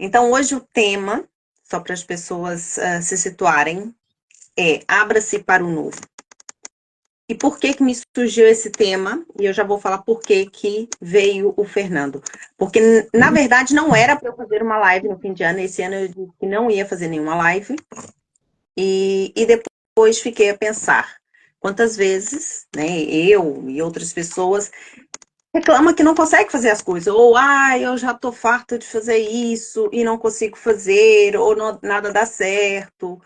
Então, hoje o tema, só para as pessoas se situarem, é Abra-se para o Novo. E por que que me surgiu esse tema? E eu já vou falar por que que veio o Fernando. Porque, na verdade, não era para eu fazer uma live no fim de ano. Esse ano eu disse que não ia fazer nenhuma live. E depois fiquei a pensar quantas vezes, né, eu e outras pessoas reclama que não consegue fazer as coisas, ou eu já tô farta de fazer isso e não consigo fazer, ou nada dá certo.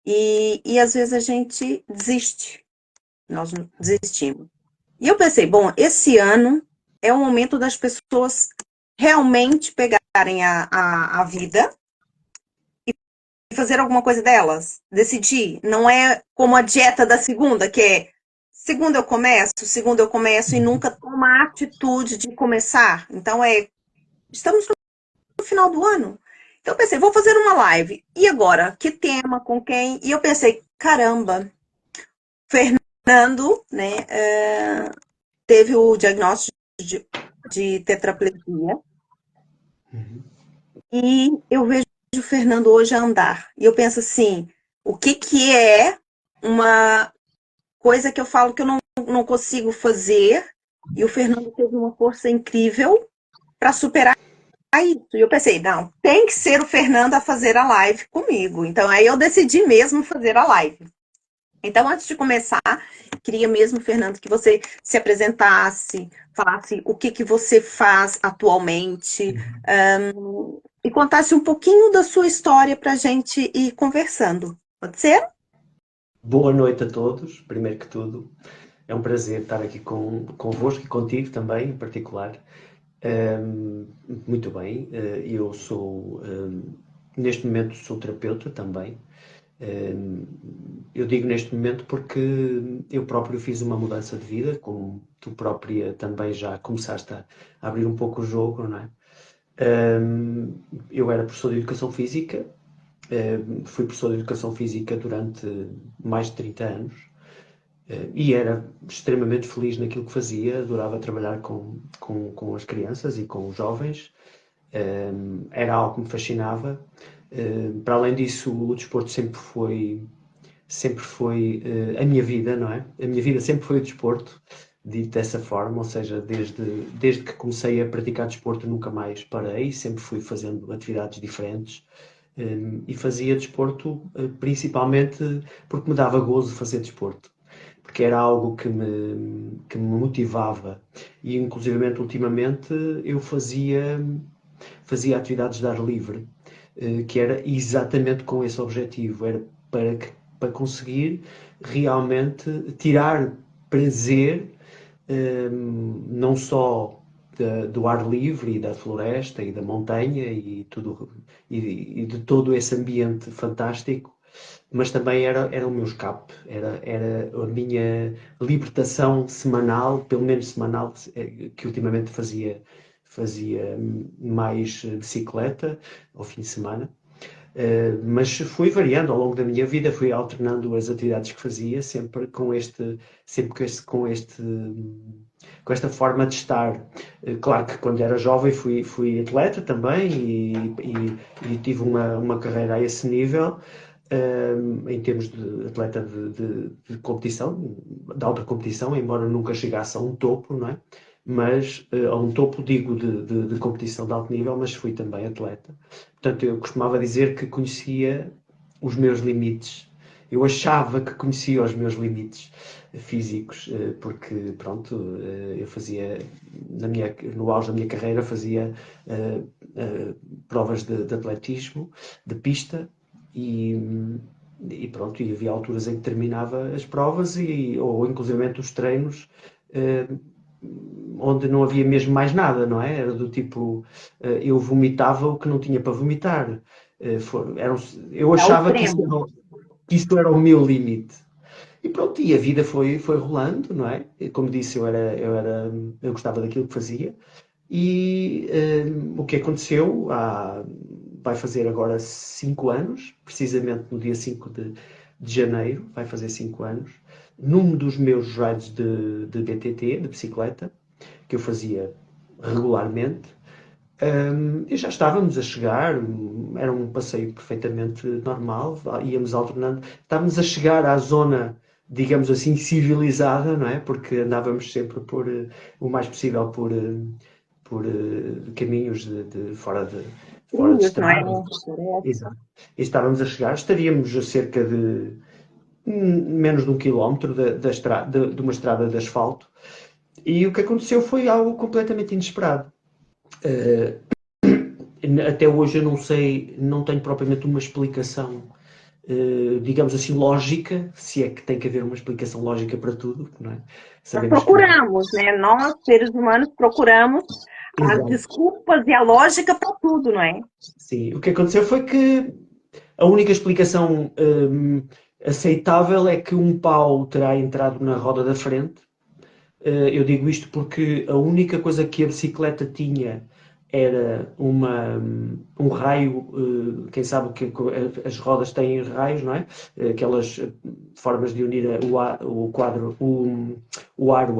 E às vezes a gente desiste, nós desistimos. E eu pensei, bom, esse ano é o momento das pessoas realmente pegarem a vida e fazer alguma coisa delas, decidir. Não é como a dieta da segunda, que é segunda eu começo e nunca toma a atitude de começar. Então estamos no final do ano. Então eu pensei, vou fazer uma live. E agora? Que tema? Com quem? E eu pensei, caramba, Fernando, né, teve o diagnóstico de tetraplegia. E eu vejo o Fernando hoje andar. E eu penso assim, o que que é uma coisa que eu falo que eu não consigo fazer, e o Fernando teve uma força incrível para superar isso. E eu pensei, não, tem que ser o Fernando a fazer a live comigo. Então aí eu decidi mesmo fazer a live. Então, antes de começar, queria mesmo, Fernando, que você se apresentasse, falasse o que que você faz atualmente, e contasse um pouquinho da sua história para a gente ir conversando. Pode ser? Boa noite a todos, primeiro que tudo. É um prazer estar aqui convosco e contigo também, em particular. Ahm, Muito bem, eu sou, neste momento, sou terapeuta também. Ahm, eu digo neste momento porque eu próprio fiz uma mudança de vida, como tu própria também já começaste a abrir um pouco o jogo, não é? Ahm, eu era professor de Educação Física. Fui professor de Educação Física durante mais de 30 anos. E era extremamente feliz naquilo que fazia, adorava trabalhar com as crianças e com os jovens. Era algo que me fascinava. Para além disso, o desporto sempre foi a minha vida, não é? A minha vida sempre foi o desporto, dito dessa forma, ou seja, desde que comecei a praticar desporto nunca mais parei, sempre fui fazendo atividades diferentes. E fazia desporto principalmente porque me dava gozo fazer desporto, porque era algo que me motivava, e inclusivamente ultimamente eu fazia atividades de ar livre, que era exatamente com esse objetivo, era para conseguir realmente tirar prazer, não só do ar livre e da floresta e da montanha e tudo, e de todo esse ambiente fantástico, mas também era o meu escape, era a minha libertação semanal, pelo menos semanal, que ultimamente fazia mais bicicleta ao fim de semana. Mas fui variando ao longo da minha vida, fui alternando as atividades que fazia, sempre com esta forma de estar. Claro que quando era jovem fui atleta também e tive uma carreira a esse nível, em termos de atleta de competição, de alta competição, embora nunca chegasse a um topo, não é? Mas a um topo, digo, de competição de alto nível, mas fui também atleta. Portanto, eu costumava dizer que conhecia os meus limites. Eu achava que conhecia os meus limites físicos, porque, pronto, eu fazia, no auge da minha carreira, fazia provas de atletismo, de pista, e, e pronto, e havia alturas em que terminava as provas, ou inclusivamente os treinos, eh, onde não havia mesmo mais nada, não é? Era do tipo, eu vomitava o que não tinha para vomitar. Eu É o achava extremo. que isso era o meu limite. E pronto, e a vida foi rolando, não é? E como disse, eu gostava daquilo que fazia. E o que aconteceu vai fazer agora 5 anos, precisamente no dia 5 de janeiro, vai fazer 5 anos, num dos meus rides de BTT, de bicicleta, que eu fazia regularmente. E já estávamos a chegar, era um passeio perfeitamente normal, íamos alternando. Estávamos a chegar à zona, digamos assim, civilizada, não é? Porque andávamos sempre o mais possível por caminhos fora de Trilhos, não é? estrada. Exato. E estávamos a chegar, estaríamos a cerca de menos de 1 quilómetro de uma estrada de asfalto. E o que aconteceu foi algo completamente inesperado. Uh, Até hoje eu não sei, não tenho propriamente uma explicação, digamos assim, lógica, se é que tem que haver uma explicação lógica para tudo, não é? Nós Sabemos que. procuramos, né? Nós, seres humanos, procuramos as Exato. desculpas e a lógica para tudo, não é? Sim, o que aconteceu foi que a única explicação aceitável é que um pau terá entrado na roda da frente. Eu digo isto porque a única coisa que a bicicleta tinha era um raio, quem sabe que as rodas têm raios, não é? Aquelas formas de unir o quadro, o aro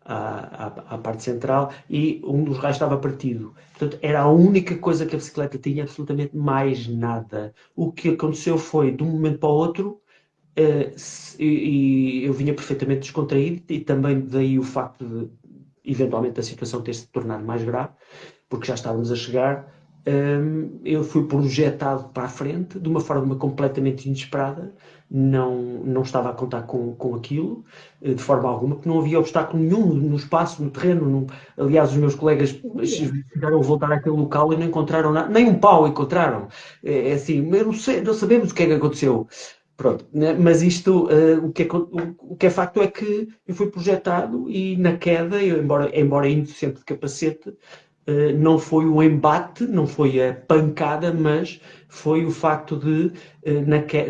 à parte central, e um dos raios estava partido. Portanto, era a única coisa que a bicicleta tinha, absolutamente mais nada. O que aconteceu foi, de um momento para o outro, e eu vinha perfeitamente descontraído, e também daí o facto de, eventualmente, a situação ter se tornado mais grave, porque já estávamos a chegar. Eu fui projetado para a frente de uma forma completamente inesperada, não estava a contar com aquilo, de forma alguma, porque não havia obstáculo nenhum no espaço, no terreno. Aliás, os meus colegas chegaram a voltar àquele local e não encontraram nada, nem um pau encontraram. É assim, eu não sei, não sabemos o que é que aconteceu. Pronto, né? Mas isto, o que é facto é que eu fui projetado e na queda, embora indo sempre de capacete, não foi o embate, não foi a pancada, mas foi o facto de,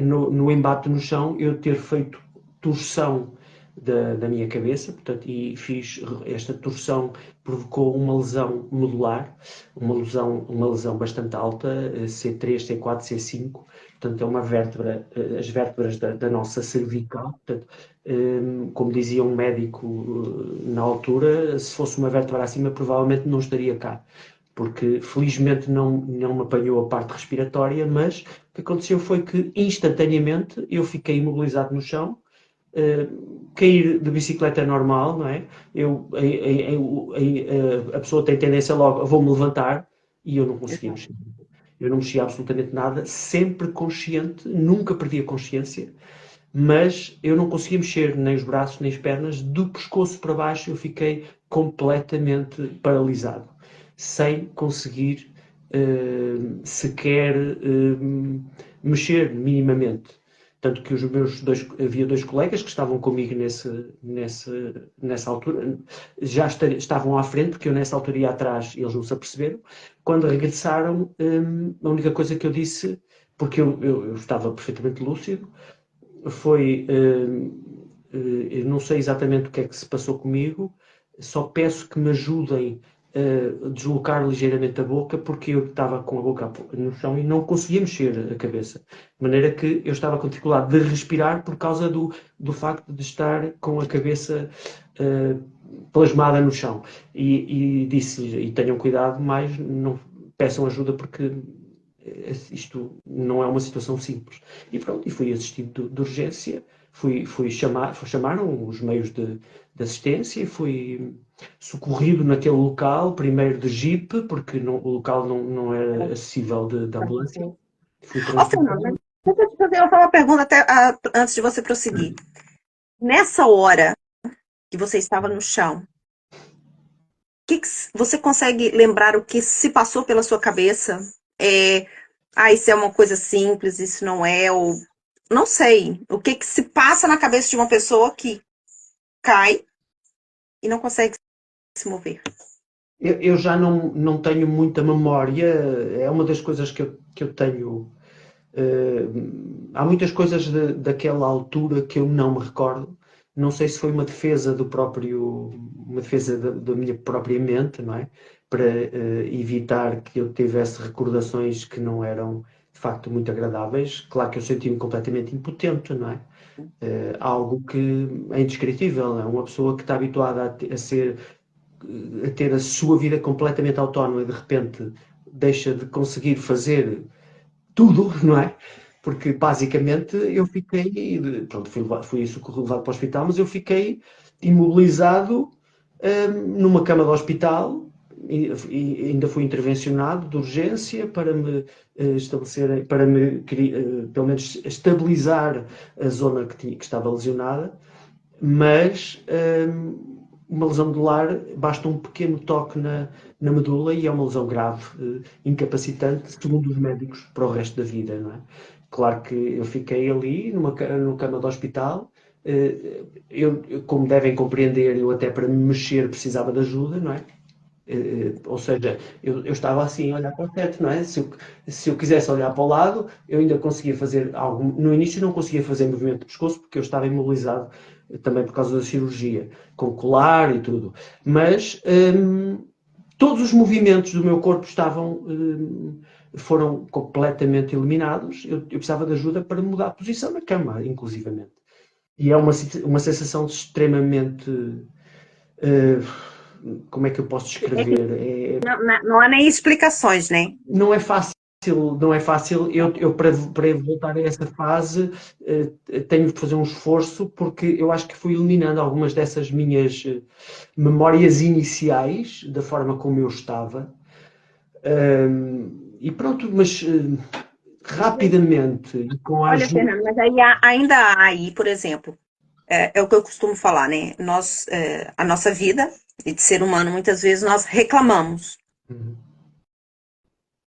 no embate no chão, eu ter feito torção da minha cabeça, portanto, e fiz esta torção, provocou uma lesão medular, uma lesão bastante alta, C3, C4, C5. Portanto, é uma vértebra, as vértebras da nossa cervical. Portanto, como dizia um médico na altura, se fosse uma vértebra acima, provavelmente não estaria cá, porque felizmente não me apanhou a parte respiratória, mas o que aconteceu foi que instantaneamente eu fiquei imobilizado no chão. Cair de bicicleta é normal, não é? A pessoa tem tendência logo, vou-me levantar, e eu não conseguia mexer. Eu não mexia absolutamente nada, sempre consciente, nunca perdi a consciência, mas eu não conseguia mexer nem os braços nem as pernas, do pescoço para baixo eu fiquei completamente paralisado, sem conseguir sequer mexer minimamente. Tanto que havia dois colegas que estavam comigo nessa altura, já estavam à frente, porque eu nessa altura ia atrás e eles não se aperceberam. Quando regressaram, a única coisa que eu disse, porque eu estava perfeitamente lúcido, foi, eu não sei exatamente o que é que se passou comigo, só peço que me ajudem a deslocar ligeiramente a boca, porque eu estava com a boca no chão e não conseguia mexer a cabeça. De maneira que eu estava com dificuldade de respirar por causa do facto de estar com a cabeça plasmada no chão. E disse-lhes, e tenham cuidado, mas não peçam ajuda, porque isto não é uma situação simples. E pronto, e fui assistido de urgência, chamaram os meios de assistência, fui socorrido naquele local, primeiro de jeep, porque o local não era acessível de ambulância. Fui Ó, Fernanda, transportado. deixa eu te fazer uma pergunta antes de você prosseguir. Nessa hora que você estava no chão, você consegue lembrar o que se passou pela sua cabeça? Isso é uma coisa simples, isso não é, ou não sei. O que se passa na cabeça de uma pessoa que cai e não consegue se mover? Eu já não tenho muita memória, é uma das coisas que eu tenho. Há muitas coisas daquela altura que eu não me recordo. Não sei se foi uma defesa uma defesa da minha própria mente, não é? Para evitar que eu tivesse recordações que não eram de facto muito agradáveis. Claro que eu senti-me completamente impotente, não é? Algo que é indescritível. É uma pessoa que está habituada a ser a ter a sua vida completamente autónoma e de repente deixa de conseguir fazer tudo, não é? Porque basicamente eu fiquei, pronto, fui levado para o hospital, mas eu fiquei imobilizado numa cama de hospital e ainda fui intervencionado de urgência para me estabelecer, para me pelo menos estabilizar a zona que estava lesionada, mas uma lesão medular, basta um pequeno toque na medula e é uma lesão grave, incapacitante, segundo os médicos, para o resto da vida, não é? Claro que eu fiquei ali, numa cama de hospital, como devem compreender, eu até para me mexer precisava de ajuda, não é? Ou seja, eu estava assim a olhar para o teto, não é? Se eu quisesse olhar para o lado, eu ainda conseguia fazer algo. No início não conseguia fazer movimento de pescoço porque eu estava imobilizado também por causa da cirurgia, com colar e tudo. Mas todos os movimentos do meu corpo foram completamente eliminados. Eu precisava de ajuda para mudar a posição na cama, inclusivamente. E é uma sensação extremamente. Como é que eu posso descrever? Não há nem explicações, né? Não é fácil, não é fácil. Eu para voltar a essa fase, tenho de fazer um esforço, porque eu acho que fui eliminando algumas dessas minhas memórias iniciais, da forma como eu estava. E pronto, mas rapidamente, e com a Olha, ajuda. Fernando, mas aí ainda há aí, por exemplo, é o que eu costumo falar, né? A nossa vida e de ser humano, muitas vezes nós reclamamos. Uhum.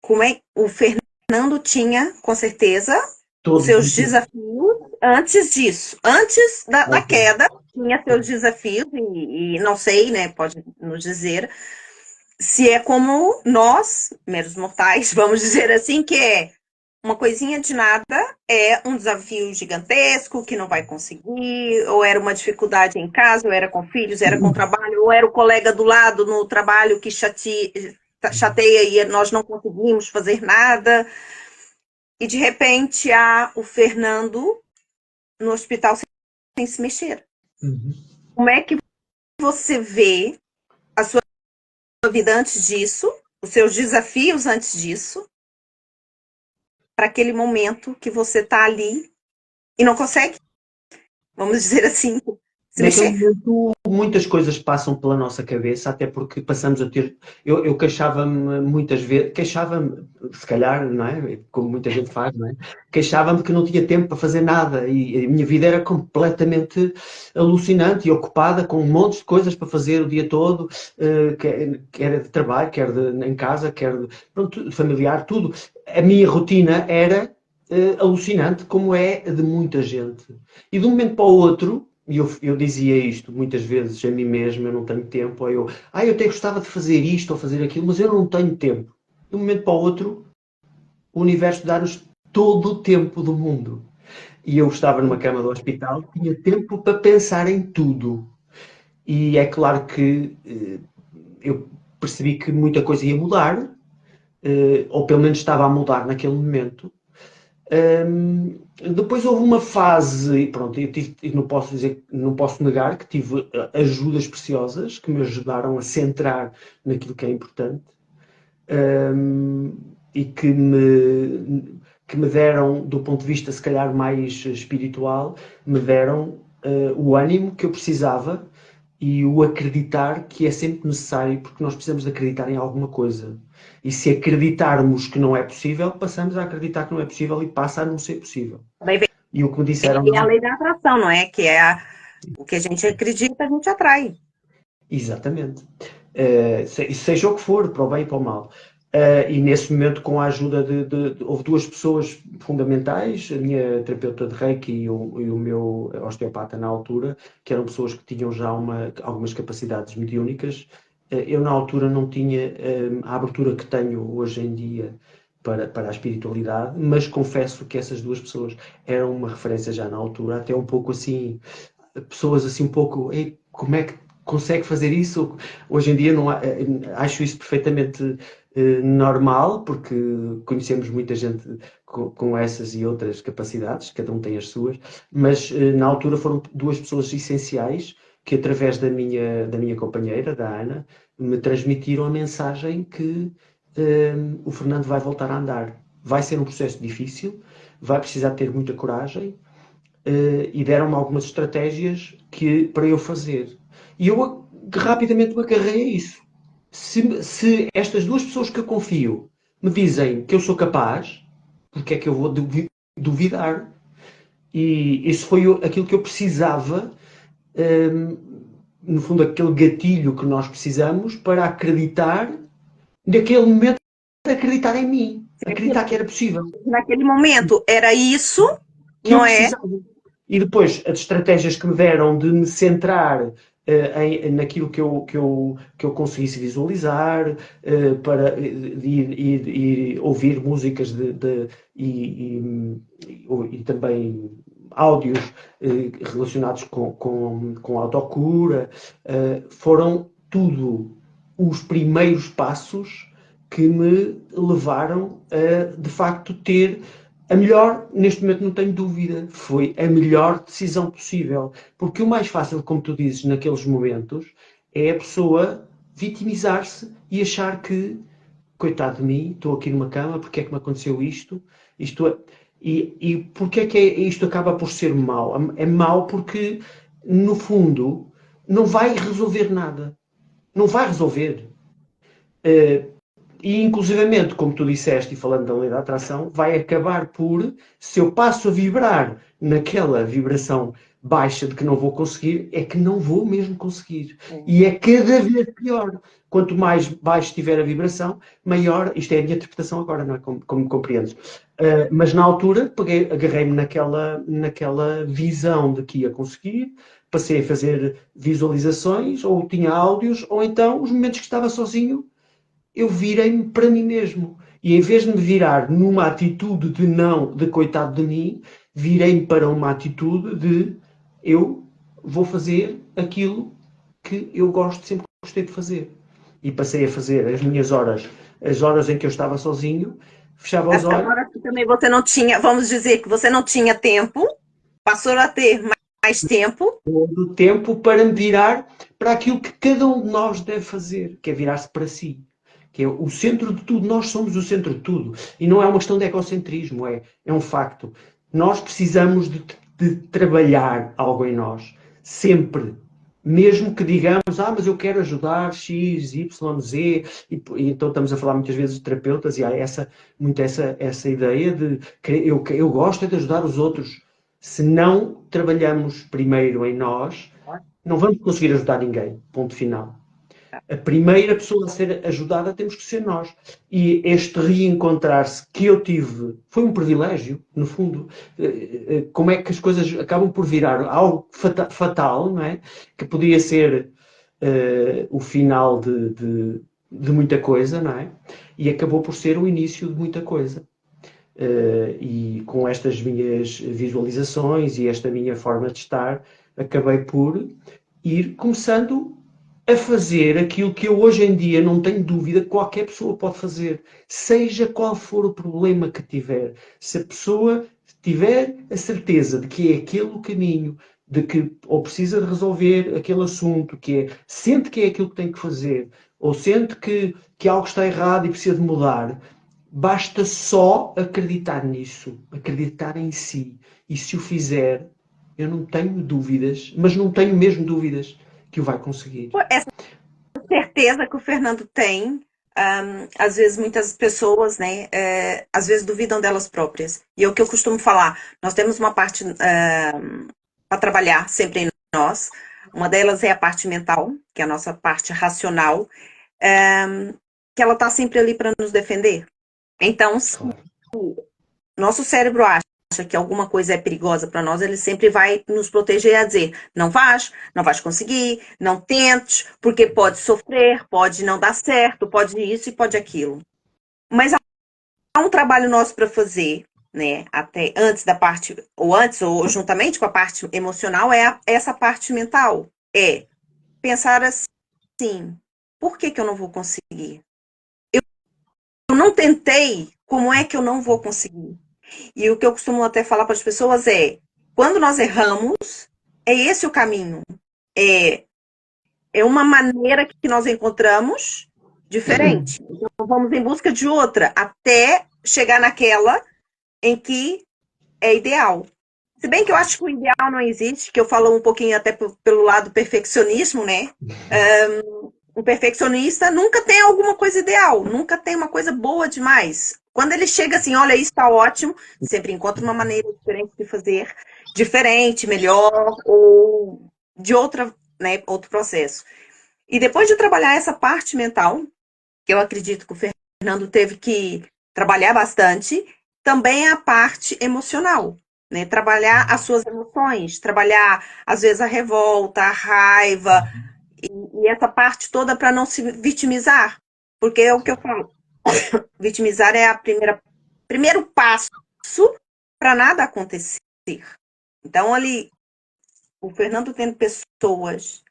Como é o Fernando tinha, com certeza, os Todos seus os dias. desafios antes disso, antes da Ok. queda, tinha seus desafios e não sei, né? Pode nos dizer se é como nós, meros mortais, vamos dizer assim, que é uma coisinha de nada, é um desafio gigantesco que não vai conseguir, ou era uma dificuldade em casa, ou era com filhos, era com trabalho, ou era o colega do lado no trabalho que chateia e nós não conseguimos fazer nada. E de repente há o Fernando no hospital sem se mexer. Uhum. Como é que você vê a sua vida antes disso, os seus desafios antes disso, para aquele momento que você está ali e não consegue, vamos dizer assim, se Naquele mexer? momento, muitas coisas passam pela nossa cabeça, até porque passamos a ter. Eu queixava-me muitas vezes, queixava-me, se calhar, não é? Como muita gente faz, não é? Queixava-me que não tinha tempo para fazer nada e a minha vida era completamente alucinante e ocupada com um monte de coisas para fazer o dia todo, quer de trabalho, quer em casa, quer pronto, familiar, tudo. A minha rotina era alucinante, como é a de muita gente. E de um momento para o outro. E eu dizia isto muitas vezes a mim mesmo, eu não tenho tempo, ou eu até gostava de fazer isto ou fazer aquilo, mas eu não tenho tempo. De um momento para o outro, o universo dá-nos todo o tempo do mundo. E eu estava numa cama do hospital, tinha tempo para pensar em tudo. E é claro que eu percebi que muita coisa ia mudar, ou pelo menos estava a mudar naquele momento. Depois houve uma fase, e pronto, não posso dizer, não posso negar que tive ajudas preciosas que me ajudaram a centrar naquilo que é importante, e que me deram, do ponto de vista se calhar mais espiritual, me deram o ânimo que eu precisava e o acreditar que é sempre necessário, porque nós precisamos de acreditar em alguma coisa. E se acreditarmos que não é possível, passamos a acreditar que não é possível e passa a não ser possível. Daí vem E o que me disseram. a lei da atração, não é? Que é o que a gente acredita, a gente atrai. Exatamente. Seja o que for, para o bem e para o mal. E nesse momento, com a ajuda houve duas pessoas fundamentais, a minha terapeuta de Reiki e o meu osteopata na altura, que eram pessoas que tinham já algumas capacidades mediúnicas. Eu na altura não tinha a abertura que tenho hoje em dia para a espiritualidade, mas confesso que essas duas pessoas eram uma referência já na altura, até um pouco assim, pessoas assim um pouco, ei, como é que consegue fazer isso? Hoje em dia não acho isso perfeitamente normal, porque conhecemos muita gente com essas e outras capacidades, cada um tem as suas, mas na altura foram duas pessoas essenciais que através da minha companheira, da Ana, me transmitiram a mensagem que o Fernando vai voltar a andar. Vai ser um processo difícil, vai precisar ter muita coragem, e deram-me algumas estratégias para eu fazer. E eu rapidamente me agarrei a isso. Se estas duas pessoas que eu confio me dizem que eu sou capaz, porque é que eu vou duvidar? E isso foi aquilo que eu precisava, no fundo, aquele gatilho que nós precisamos para acreditar, naquele momento, acreditar em mim, acreditar que era possível. Naquele momento era isso, Que eu não é? precisava. E depois as estratégias que me deram de me centrar naquilo que eu conseguisse visualizar, para ir ouvir músicas e também áudios relacionados com autocura, foram tudo os primeiros passos que me levaram a, de facto, ter a melhor, neste momento não tenho dúvida, foi a melhor decisão possível. Porque o mais fácil, como tu dizes, naqueles momentos, é a pessoa vitimizar-se e achar que, coitado de mim, estou aqui numa cama, porque é que me aconteceu isto? E porque é que isto acaba por ser mau? É mau porque, no fundo, não vai resolver nada. Não vai resolver. E, inclusivamente, como tu disseste, e falando da lei da atração, vai acabar por, se eu passo a vibrar naquela vibração baixa de que não vou conseguir, é que não vou mesmo conseguir. E é cada vez pior. Quanto mais baixo estiver a vibração, maior. Isto é a minha interpretação agora, não é? Como compreendes. Mas na altura, agarrei-me naquela visão de que ia conseguir, passei a fazer visualizações, ou tinha áudios, ou então os momentos que estava sozinho eu virei-me para mim mesmo. E em vez de me virar numa atitude de não, de coitado de mim, virei-me para uma atitude de eu vou fazer aquilo que eu gosto, sempre gostei de fazer. E passei a fazer as horas em que eu estava sozinho, fechava os Essa olhos. hora que também você não tinha, vamos dizer que você não tinha tempo, passou a ter mais tempo. Todo o tempo para me virar para aquilo que cada um de nós deve fazer, que é virar-se para si. Que é o centro de tudo, nós somos o centro de tudo. E não é uma questão de egocentrismo, é um facto. Nós precisamos de trabalhar algo em nós, sempre. Mesmo que digamos, mas eu quero ajudar X, Y, Z, e então estamos a falar muitas vezes de terapeutas, e há essa ideia de que eu gosto é de ajudar os outros. Se não trabalhamos primeiro em nós, não vamos conseguir ajudar ninguém. Ponto final. A primeira pessoa a ser ajudada temos que ser nós. E este reencontrar-se que eu tive foi um privilégio, no fundo. Como é que as coisas acabam por virar algo fatal, não é? Que podia ser o final de muita coisa, não é? E acabou por ser o início de muita coisa. E com estas minhas visualizações e esta minha forma de estar, acabei por ir começando a fazer aquilo que eu hoje em dia não tenho dúvida que qualquer pessoa pode fazer, seja qual for o problema que tiver. Se a pessoa tiver a certeza de que é aquele o caminho, de que ou precisa de resolver aquele assunto, sente que é aquilo que tem que fazer, ou sente que algo está errado e precisa de mudar, basta só acreditar nisso, acreditar em si. E se o fizer, eu não tenho dúvidas, mas não tenho mesmo dúvidas que o vai conseguir. Essa certeza que o Fernando tem, às vezes muitas pessoas, né, às vezes duvidam delas próprias. E é o que eu costumo falar, nós temos uma parte para trabalhar sempre em nós. Uma delas é a parte mental, que é a nossa parte racional, que ela está sempre ali para nos defender. Então, se o nosso cérebro acha que alguma coisa é perigosa para nós, ele sempre vai nos proteger a dizer, não vais conseguir, não tente, porque pode sofrer, pode não dar certo, pode isso e pode aquilo. Mas há um trabalho nosso para fazer, né? Até antes da parte, ou juntamente com a parte emocional, essa parte mental. É pensar assim, por que eu não vou conseguir? Eu não tentei, como é que eu não vou conseguir? E o que eu costumo até falar para as pessoas é, quando nós erramos, é esse o caminho. É, é uma maneira que nós encontramos diferente. Então, vamos em busca de outra, até chegar naquela em que é ideal. Se bem que eu acho que o ideal não existe, que eu falo um pouquinho até pelo lado perfeccionismo, né? O perfeccionista nunca tem alguma coisa ideal, nunca tem uma coisa boa demais. Quando ele chega assim, olha, isso está ótimo, sempre encontra uma maneira diferente de fazer, diferente, melhor, ou de outra, né, outro processo. E depois de trabalhar essa parte mental, que eu acredito que o Fernando teve que trabalhar bastante, também a parte emocional, né? Trabalhar as suas emoções, trabalhar às vezes a revolta, a raiva e essa parte toda para não se vitimizar, porque é o que eu falo, vitimizar é a primeiro passo para nada acontecer. Então ali o Fernando tendo pessoas,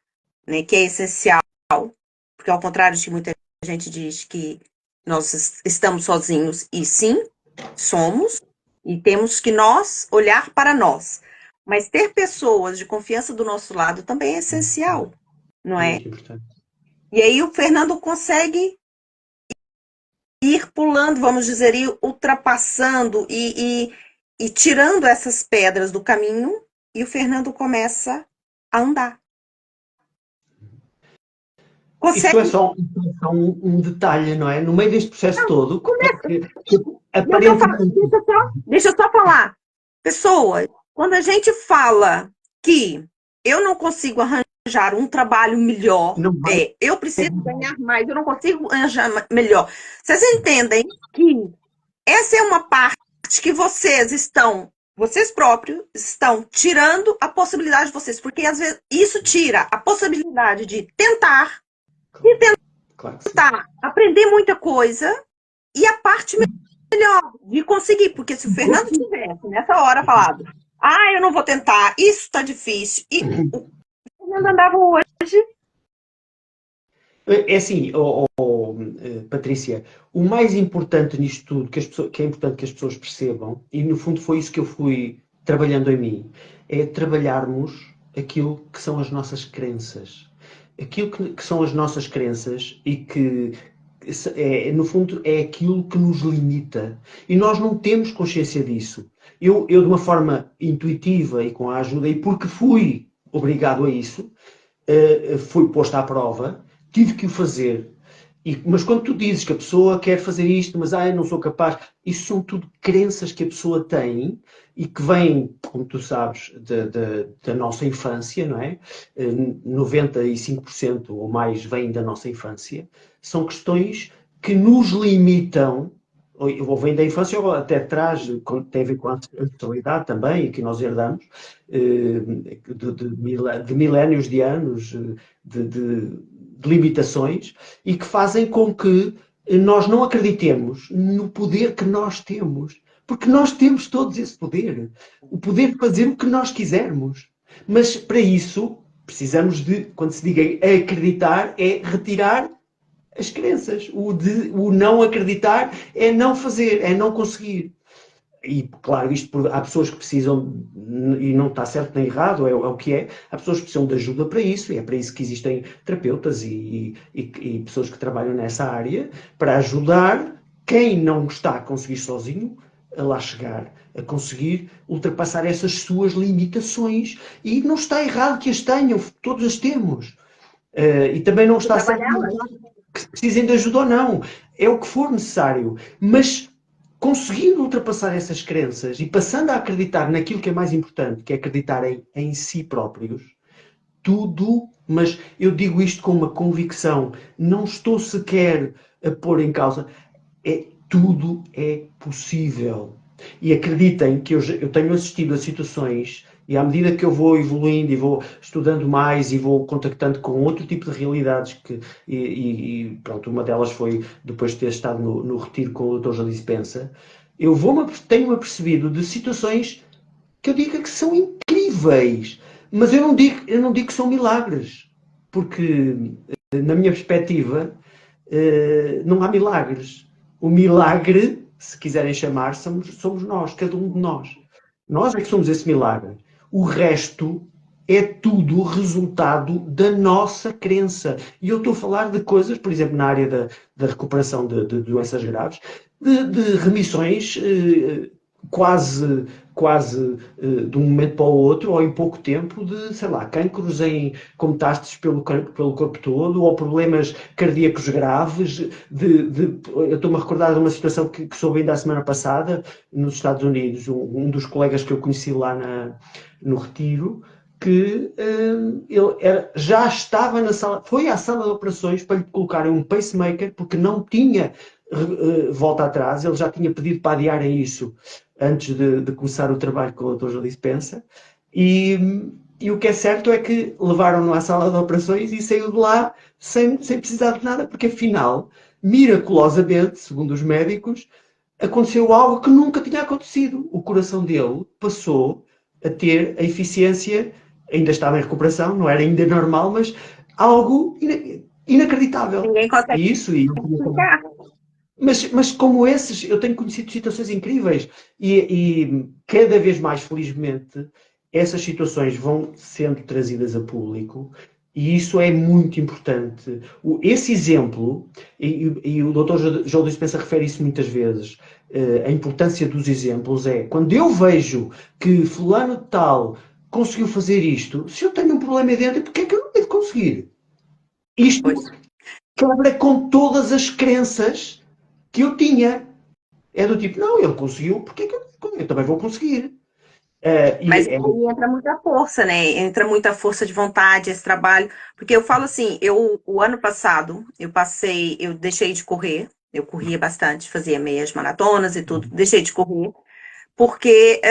né, que é essencial, porque ao contrário de que muita gente diz que nós estamos sozinhos, e sim, somos, e temos que nós olhar para nós. Mas ter pessoas de confiança do nosso lado também é essencial, não é? Muito importante. E aí o Fernando consegue ir pulando, vamos dizer, ir ultrapassando e tirando essas pedras do caminho, e o Fernando começa a andar. Isto é Consegue. só um detalhe, não é? No meio deste processo todo, que aparentemente. Deixa eu só falar. Pessoas, quando a gente fala que eu não consigo arranjar um trabalho melhor, Não vai. eu preciso ganhar mais, eu não consigo arranjar melhor. Vocês entendem que essa é uma parte que vocês próprios estão tirando a possibilidade de vocês, porque às vezes isso tira a possibilidade de tentar e Claro que sim. tentar aprender muita coisa e a parte melhor de conseguir, porque se o Fernando tivesse nessa hora falado, eu não vou tentar, isso tá difícil, e o Fernando andava hoje. É assim, Patrícia, o mais importante nisto tudo, que é importante que as pessoas percebam, e no fundo foi isso que eu fui trabalhando em mim, é trabalharmos aquilo que são as nossas crenças. Aquilo que são as nossas crenças e que, no fundo, é aquilo que nos limita. E nós não temos consciência disso. Eu, de uma forma intuitiva e com a ajuda, e porque fui obrigado a isso, fui posto à prova, tive que o fazer. Mas quando tu dizes que a pessoa quer fazer isto, mas eu não sou capaz, isso são tudo crenças que a pessoa tem e que vêm, como tu sabes, da nossa infância, não é? 95% ou mais vêm da nossa infância. São questões que nos limitam, ou vem da infância ou até traz, tem a ver com a ancestralidade também, que nós herdamos, de milénios de anos, de limitações, e que fazem com que nós não acreditemos no poder que nós temos. Porque nós temos todos esse poder. O poder de fazer o que nós quisermos. Mas para isso, precisamos de, quando se diga acreditar, é retirar as crenças. O não acreditar é não fazer, é não conseguir. E, claro, há pessoas que precisam, e não está certo nem errado, é o que é, há pessoas que precisam de ajuda para isso, e é para isso que existem terapeutas e pessoas que trabalham nessa área, para ajudar quem não está a conseguir sozinho a lá chegar, a conseguir ultrapassar essas suas limitações. E não está errado que as tenham, todos as temos. E também não está certo que precisem de ajuda ou não. É o que for necessário. Mas conseguindo ultrapassar essas crenças e passando a acreditar naquilo que é mais importante, que é acreditar em si próprios, tudo, mas eu digo isto com uma convicção, não estou sequer a pôr em causa, tudo é possível. E acreditem que eu tenho assistido a situações, e à medida que eu vou evoluindo e vou estudando mais e vou contactando com outro tipo de realidades, pronto, uma delas foi depois de ter estado no retiro com o Dr. João Dispensa, tenho-me apercebido de situações que eu digo que são incríveis, mas eu não digo que são milagres, porque na minha perspectiva não há milagres. O milagre, se quiserem chamar, somos nós, cada um de nós. Nós é que somos esse milagre. O resto é tudo resultado da nossa crença. E eu estou a falar de coisas, por exemplo, na área da recuperação de doenças graves, de remissões quase de um momento para o outro, ou em pouco tempo, de, sei lá, cancros com metástases pelo corpo todo, ou problemas cardíacos graves. Eu estou-me a recordar de uma situação que soube ainda a semana passada, nos Estados Unidos, um dos colegas que eu conheci lá no Retiro, que já estava na sala, foi à sala de operações para lhe colocarem um pacemaker, porque não tinha volta atrás, ele já tinha pedido para adiarem isso antes de começar o trabalho com o Dr. João Dispensa, e o que é certo é que levaram-no à sala de operações e saiu de lá sem precisar de nada, porque afinal, miraculosamente, segundo os médicos, aconteceu algo que nunca tinha acontecido. O coração dele passou a ter a eficiência, ainda estava em recuperação, não era ainda normal, mas algo inacreditável. Ninguém consegue E isso, e explicar. mas como esses, eu tenho conhecido situações incríveis e cada vez mais, felizmente, essas situações vão sendo trazidas a público e isso é muito importante. Esse exemplo, e o Dr. João Dispensa refere isso muitas vezes, a importância dos exemplos é, quando eu vejo que fulano de tal conseguiu fazer isto, se eu tenho um problema dentro, porque é que eu não devo conseguir? Isto Pois. quebra com todas as crenças que eu tinha. É do tipo, não, ele conseguiu, porque é que eu também vou conseguir? Mas aí entra muita força, né? Entra muita força de vontade, esse trabalho. Porque eu falo assim, o ano passado, eu deixei de correr, eu corria bastante, fazia meias maratonas e tudo, deixei de correr, porque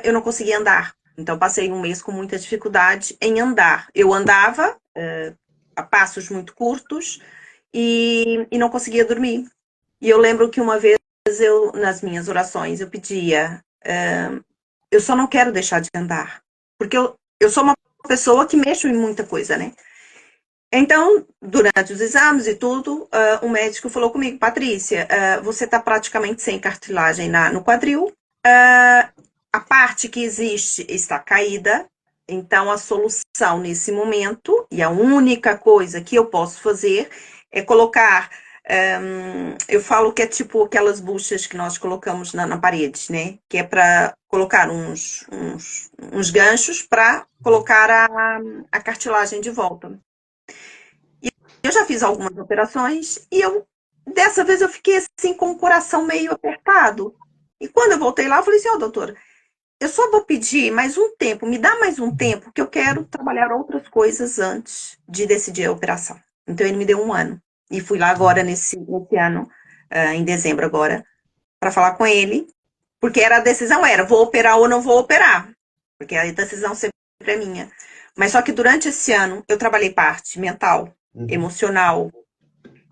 eu não conseguia andar. Então, passei um mês com muita dificuldade em andar. Eu andava a passos muito curtos e não conseguia dormir. E eu lembro que uma vez nas minhas orações, eu pedia, eu só não quero deixar de andar. Porque eu sou uma pessoa que mexo em muita coisa, né? Então, durante os exames e tudo, um médico falou comigo, Patrícia, você está praticamente sem cartilagem no quadril, a parte que existe está caída, então a solução nesse momento, e a única coisa que eu posso fazer é colocar, eu falo que é tipo aquelas buchas que nós colocamos na parede, né? Que é para colocar uns ganchos para colocar a cartilagem de volta. Eu já fiz algumas operações e dessa vez eu fiquei assim com o coração meio apertado. E quando eu voltei lá, eu falei assim, ó, doutora, eu só vou pedir mais um tempo, me dá mais um tempo, que eu quero trabalhar outras coisas antes de decidir a operação. Então ele me deu um ano. E fui lá agora nesse ano, em dezembro agora, para falar com ele, porque a decisão era, vou operar ou não vou operar. Porque a decisão sempre é minha. Mas só que durante esse ano eu trabalhei parte mental, emocional.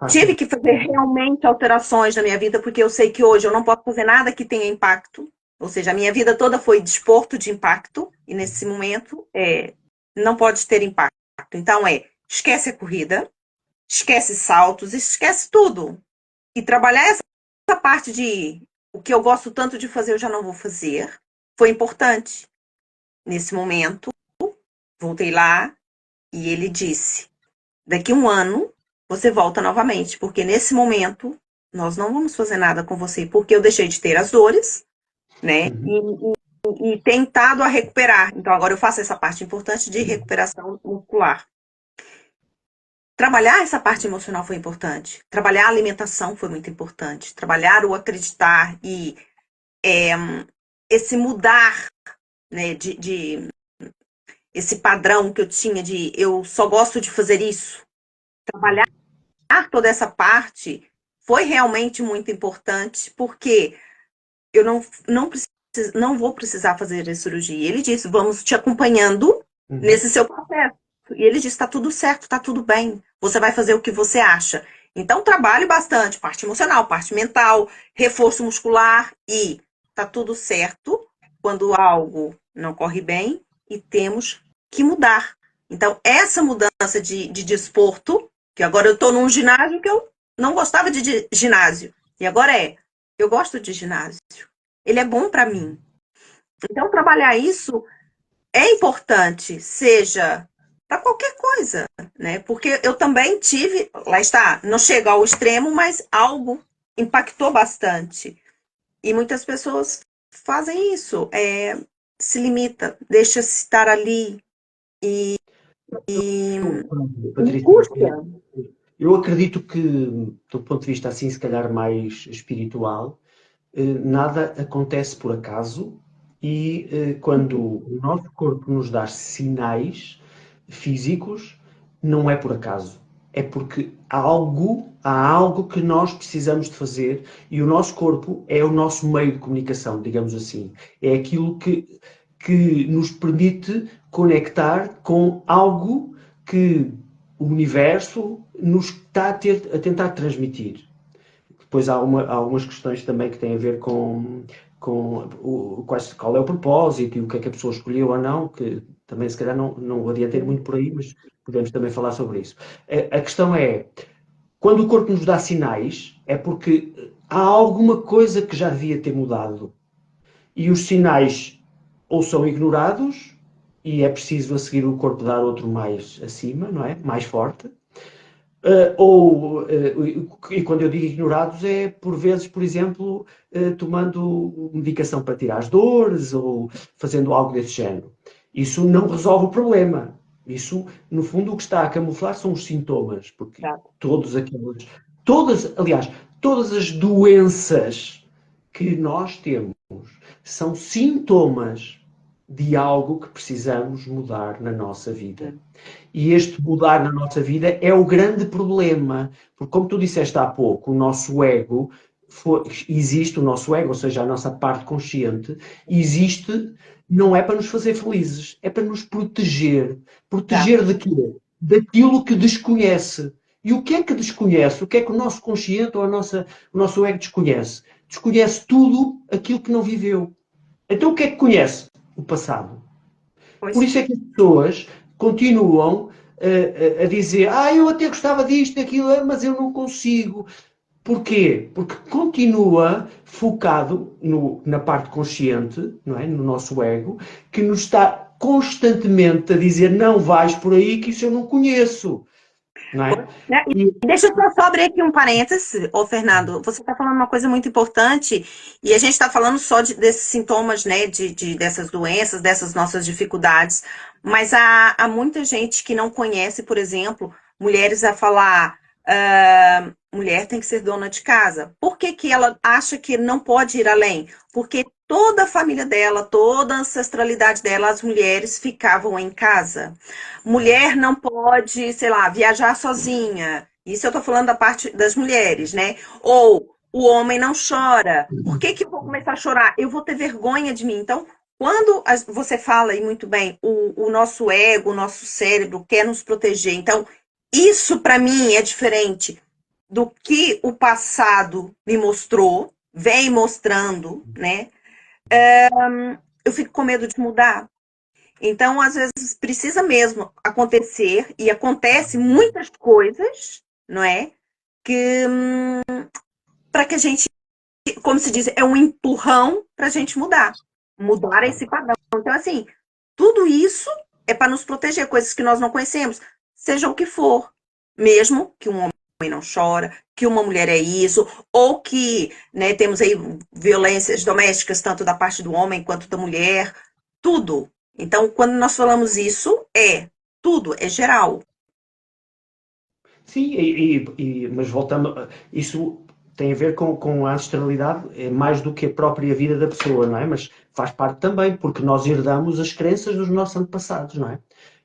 Tive que fazer realmente alterações na minha vida, porque eu sei que hoje eu não posso fazer nada que tenha impacto. Ou seja, a minha vida toda foi desporto de impacto, e nesse momento não pode ter impacto. Então esquece a corrida, esquece saltos, esquece tudo. E trabalhar essa parte de o que eu gosto tanto de fazer, eu já não vou fazer, foi importante. Nesse momento, voltei lá e ele disse: daqui um ano você volta novamente, porque nesse momento nós não vamos fazer nada com você, porque eu deixei de ter as dores, né? E tentado a recuperar. Então agora eu faço essa parte importante de recuperação muscular. Trabalhar essa parte emocional foi importante. Trabalhar a alimentação foi muito importante. Trabalhar o acreditar e esse mudar, né, esse padrão que eu tinha de eu só gosto de fazer isso. Trabalhar toda essa parte foi realmente muito importante, porque eu não vou precisar fazer a cirurgia. Ele disse, vamos te acompanhando nesse seu processo. E ele disse, está tudo certo, está tudo bem. Você vai fazer o que você acha. Então, trabalhe bastante, parte emocional, parte mental, reforço muscular e está tudo certo quando algo não corre bem e temos que mudar. Então, essa mudança de desporto, que agora eu estou num ginásio que eu não gostava de ginásio, e agora eu gosto de ginásio. Ele é bom para mim. Então, trabalhar isso é importante, seja para qualquer coisa, né? Porque eu também tive, lá está, não chega ao extremo, mas algo impactou bastante. E muitas pessoas fazem isso, se limita, deixa estar ali e Patrícia, angústia. eu acredito que, do ponto de vista assim, se calhar mais espiritual, nada acontece por acaso e quando o nosso corpo nos dá sinais físicos, não é por acaso. É porque há algo que nós precisamos de fazer e o nosso corpo é o nosso meio de comunicação, digamos assim. É aquilo que nos permite conectar com algo que o universo nos está a tentar transmitir. Depois há algumas questões também que têm a ver com qual é o propósito e o que é que a pessoa escolheu ou não, que também se calhar não adiantei muito por aí, mas podemos também falar sobre isso. A questão é, quando o corpo nos dá sinais, é porque há alguma coisa que já devia ter mudado. E os sinais ou são ignorados, e é preciso a seguir o corpo dar outro mais acima, não é? Mais forte, e quando eu digo ignorados, é por vezes, por exemplo, tomando medicação para tirar as dores ou fazendo algo desse género. Isso não resolve o problema. Isso, no fundo, o que está a camuflar são os sintomas, porque aliás, todas as doenças que nós temos são sintomas de algo que precisamos mudar na nossa vida. E este mudar na nossa vida é o grande problema, porque como tu disseste há pouco, o nosso ego existe, o nosso ego, ou seja, a nossa parte consciente, existe, não é para nos fazer felizes, é para nos proteger. Proteger de quê? Daquilo que desconhece. E o que é que desconhece? O que é que o nosso consciente ou o nosso ego desconhece? Desconhece tudo aquilo que não viveu. Então o que é que conhece? O passado. Por Pois, isso é que as pessoas continuam a dizer eu até gostava disto, daquilo, mas eu não consigo. Porquê? Porque continua focado na parte consciente, não é? No nosso ego, que nos está constantemente a dizer não vais por aí que isso eu não conheço. Não é? né? E, E deixa eu só abrir aqui um parêntese, ô Fernando. Você está falando uma coisa muito importante, e a gente está falando só desses sintomas, né, dessas doenças, dessas nossas dificuldades, mas há muita gente que não conhece, por exemplo, mulheres a falar, mulher tem que ser dona de casa. Por que que ela acha que não pode ir além? Porque toda a família dela, toda a ancestralidade dela, as mulheres ficavam em casa. Mulher não pode, sei lá, viajar sozinha. Isso eu tô falando da parte das mulheres, né? Ou o homem não chora. Por que que eu vou começar a chorar? Eu vou ter vergonha de mim. Então, quando você fala aí muito bem, o nosso ego, o nosso cérebro quer nos proteger. Então, isso para mim é diferente do que o passado me mostrou, vem mostrando, né? Eu fico com medo de mudar. Então, às vezes, precisa mesmo acontecer, e acontece muitas coisas, não é? Que para que a gente, como se diz, é um empurrão para a gente mudar esse padrão. Então, assim, tudo isso é para nos proteger, coisas que nós não conhecemos, seja o que for, mesmo que um homem não chora, que uma mulher é isso, ou que, né, temos aí violências domésticas, tanto da parte do homem quanto da mulher, tudo. Então, quando nós falamos isso, tudo, é geral. sim, mas voltamos. Isso tem a ver com a ancestralidade, é mais do que a própria vida da pessoa, não é? Mas faz parte também, porque nós herdamos as crenças dos nossos antepassados, não é?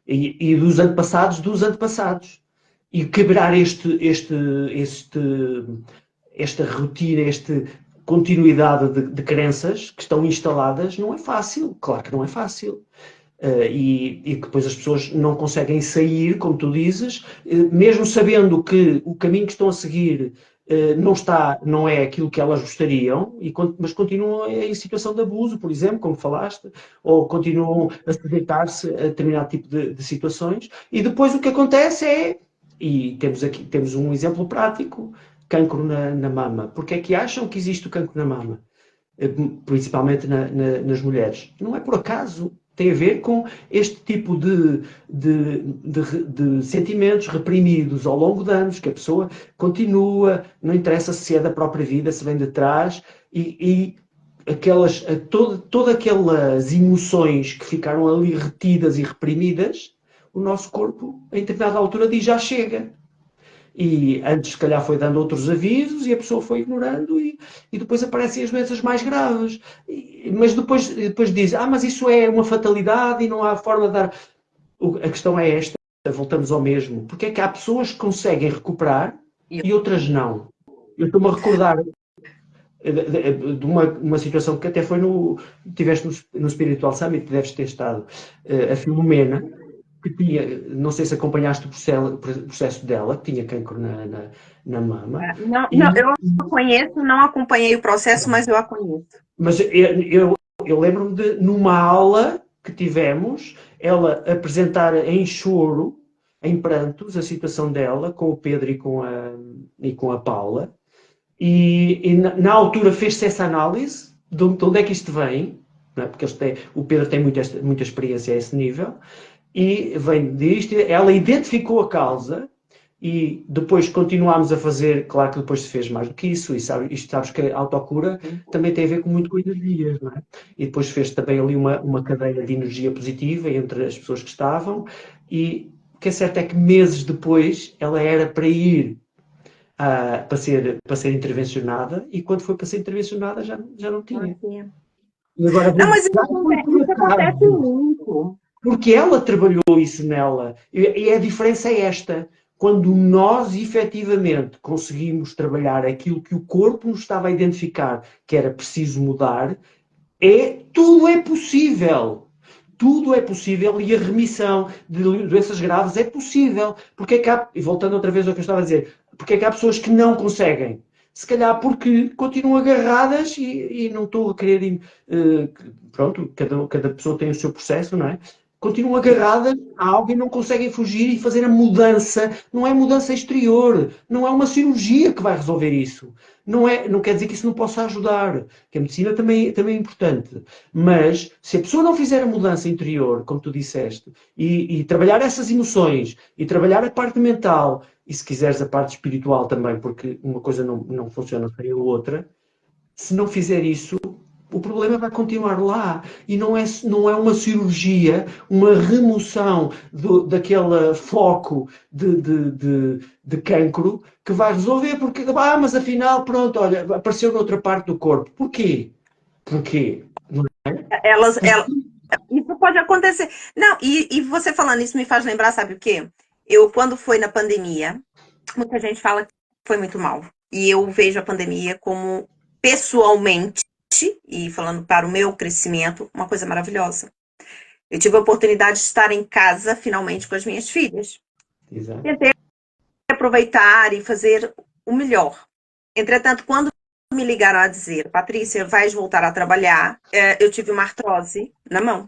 E dos antepassados dos antepassados. E quebrar esta rotina, esta continuidade de crenças que estão instaladas não é fácil. Claro que não é fácil. E que depois as pessoas não conseguem sair, como tu dizes, mesmo sabendo que o caminho que estão a seguir não é aquilo que elas gostariam, mas continuam em situação de abuso, por exemplo, como falaste, ou continuam a sujeitar-se a determinado tipo de situações, e depois o que acontece e temos um exemplo prático, cancro na mama. Porque é que acham que existe o cancro na mama? Principalmente nas mulheres. Não é por acaso. Tem a ver com este tipo de sentimentos reprimidos ao longo de anos, que a pessoa continua, não interessa se é da própria vida, se vem de trás, e todas aquelas emoções que ficaram ali retidas e reprimidas, o nosso corpo, em determinada altura, diz já chega. E antes, se calhar, foi dando outros avisos e a pessoa foi ignorando e depois aparecem as doenças mais graves. Mas depois diz, mas isso é uma fatalidade e não há forma de dar... A questão é esta, voltamos ao mesmo. Porque é que há pessoas que conseguem recuperar e outras não? Eu estou-me a recordar de uma situação que até foi tiveste no Spiritual Summit, deves ter estado, a Filomena, que tinha, não sei se acompanhaste o processo dela, que tinha cancro na mama. Não, eu a conheço, não acompanhei o processo, mas eu a conheço. Mas eu lembro-me de, numa aula que tivemos, ela apresentar em choro, em prantos, a situação dela, com o Pedro e com a Paula, e na altura fez-se essa análise de onde é que isto vem, não é? Porque o Pedro tem muita experiência a esse nível, e vem disto, ela identificou a causa e depois continuámos a fazer, claro que depois se fez mais do que isso, e sabes que a autocura também tem a ver muito com energias, não é? E depois fez também ali uma cadeia de energia positiva entre as pessoas que estavam, e o que é certo é que meses depois ela era para ir para ser intervencionada, e quando foi para ser intervencionada já não tinha. E agora não, mas isso acontece muito. Porque ela trabalhou isso nela. E a diferença é esta. Quando nós efetivamente conseguimos trabalhar aquilo que o corpo nos estava a identificar que era preciso mudar, tudo é possível. Tudo é possível e a remissão de doenças graves é possível. Porque é que e voltando outra vez ao que eu estava a dizer, porque é que há pessoas que não conseguem? Se calhar porque continuam agarradas e não estou a querer... pronto, cada pessoa tem o seu processo, não é? Continuam agarradas a algo e não conseguem fugir e fazer a mudança. Não é mudança exterior. Não é uma cirurgia que vai resolver isso. Não quer dizer que isso não possa ajudar. Que a medicina também é importante. Mas se a pessoa não fizer a mudança interior, como tu disseste, e trabalhar essas emoções, e trabalhar a parte mental, e se quiseres a parte espiritual também, porque uma coisa não funciona sem a outra, se não fizer isso, o problema vai continuar lá. E não é uma cirurgia, uma remoção daquele foco de cancro que vai resolver. Porque, mas afinal, pronto, olha, apareceu noutra parte do corpo. Porquê? Isso pode acontecer. Não, e você falando isso me faz lembrar, sabe o quê? Quando foi na pandemia, muita gente fala que foi muito mal. E eu vejo a pandemia como, pessoalmente, e falando para o meu crescimento, uma coisa maravilhosa. Eu tive a oportunidade de estar em casa, finalmente, com as minhas filhas. Exato. Tentei aproveitar e fazer o melhor. Entretanto, quando me ligaram a dizer, Patrícia, vais voltar a trabalhar, eu tive uma artrose na mão.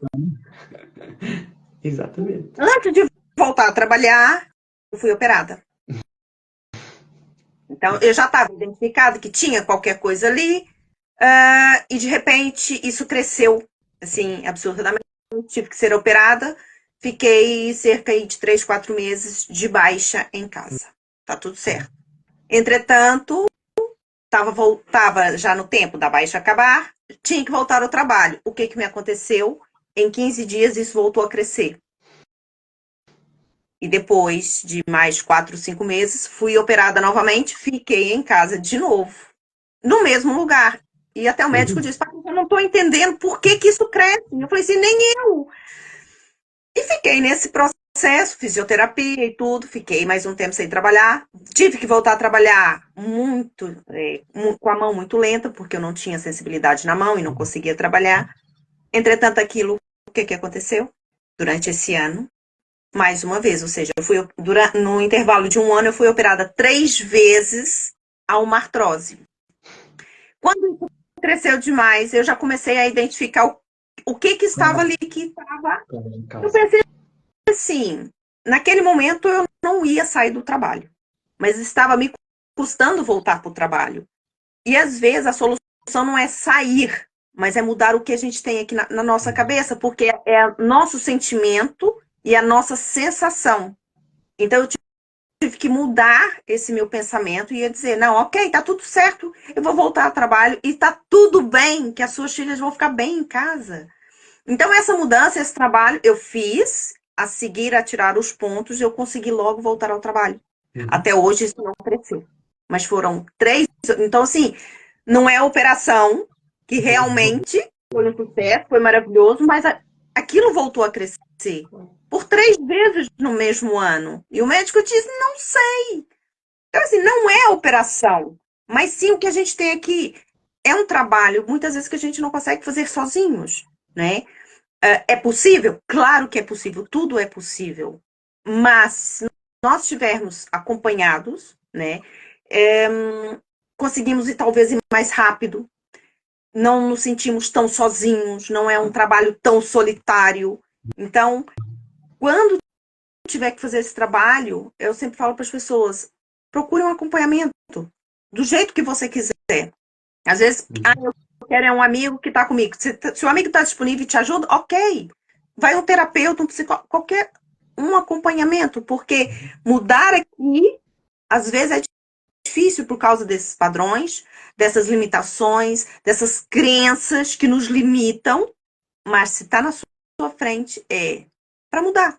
Exatamente. Antes de voltar a trabalhar, eu fui operada. Então, eu já estava identificado que tinha qualquer coisa ali, e de repente isso cresceu, assim, absurdamente. Tive que ser operada, fiquei cerca de 3, 4 meses de baixa em casa. Tá tudo certo. Entretanto, estava já no tempo da baixa acabar, tinha que voltar ao trabalho. O que me aconteceu? Em 15 dias isso voltou a crescer. E depois de mais 4, 5 meses, fui operada novamente, fiquei em casa de novo, no mesmo lugar. E até o médico disse, eu não estou entendendo por que isso cresce. Eu falei assim, nem eu. E fiquei nesse processo, fisioterapia e tudo, fiquei mais um tempo sem trabalhar. Tive que voltar a trabalhar com a mão muito lenta, porque eu não tinha sensibilidade na mão e não conseguia trabalhar. Entretanto, o que aconteceu? Durante esse ano, mais uma vez, ou seja, no intervalo de 1 ano, eu fui operada 3 vezes a uma artrose. Quando isso cresceu demais, eu já comecei a identificar o que estava ali, que estava... Eu pensei assim, naquele momento eu não ia sair do trabalho, mas estava me custando voltar para o trabalho. E às vezes a solução não é sair mas é mudar o que a gente tem aqui na nossa cabeça, porque é nosso sentimento e a nossa sensação. Então, eu tive que mudar esse meu pensamento e ia dizer, não, ok, tá tudo certo, eu vou voltar ao trabalho e tá tudo bem, que as suas filhas vão ficar bem em casa. Então, essa mudança, esse trabalho, eu fiz, a seguir, a tirar os pontos, eu consegui logo voltar ao trabalho. Até hoje, isso não cresceu. Mas foram 3... Então, assim, não é operação, que realmente foi um sucesso, foi maravilhoso, mas aquilo voltou a crescer. Por 3 vezes no mesmo ano. E o médico disse, não sei. Então, assim, não é operação. Mas sim, o que a gente tem aqui é um trabalho, muitas vezes, que a gente não consegue fazer sozinhos, né? É possível? Claro que é possível, tudo é possível. Mas se nós estivermos acompanhados, né, conseguimos ir talvez ir mais rápido, não nos sentimos tão sozinhos, não é um trabalho tão solitário. Então, quando tiver que fazer esse trabalho, eu sempre falo para as pessoas, procure um acompanhamento, do jeito que você quiser. Às vezes, eu quero um amigo que está comigo. Se o amigo está disponível e te ajuda, ok. Vai um terapeuta, um psicólogo, qualquer um acompanhamento, porque mudar aqui, às vezes, é difícil por causa desses padrões, dessas limitações, dessas crenças que nos limitam, mas se está na sua frente, é para mudar.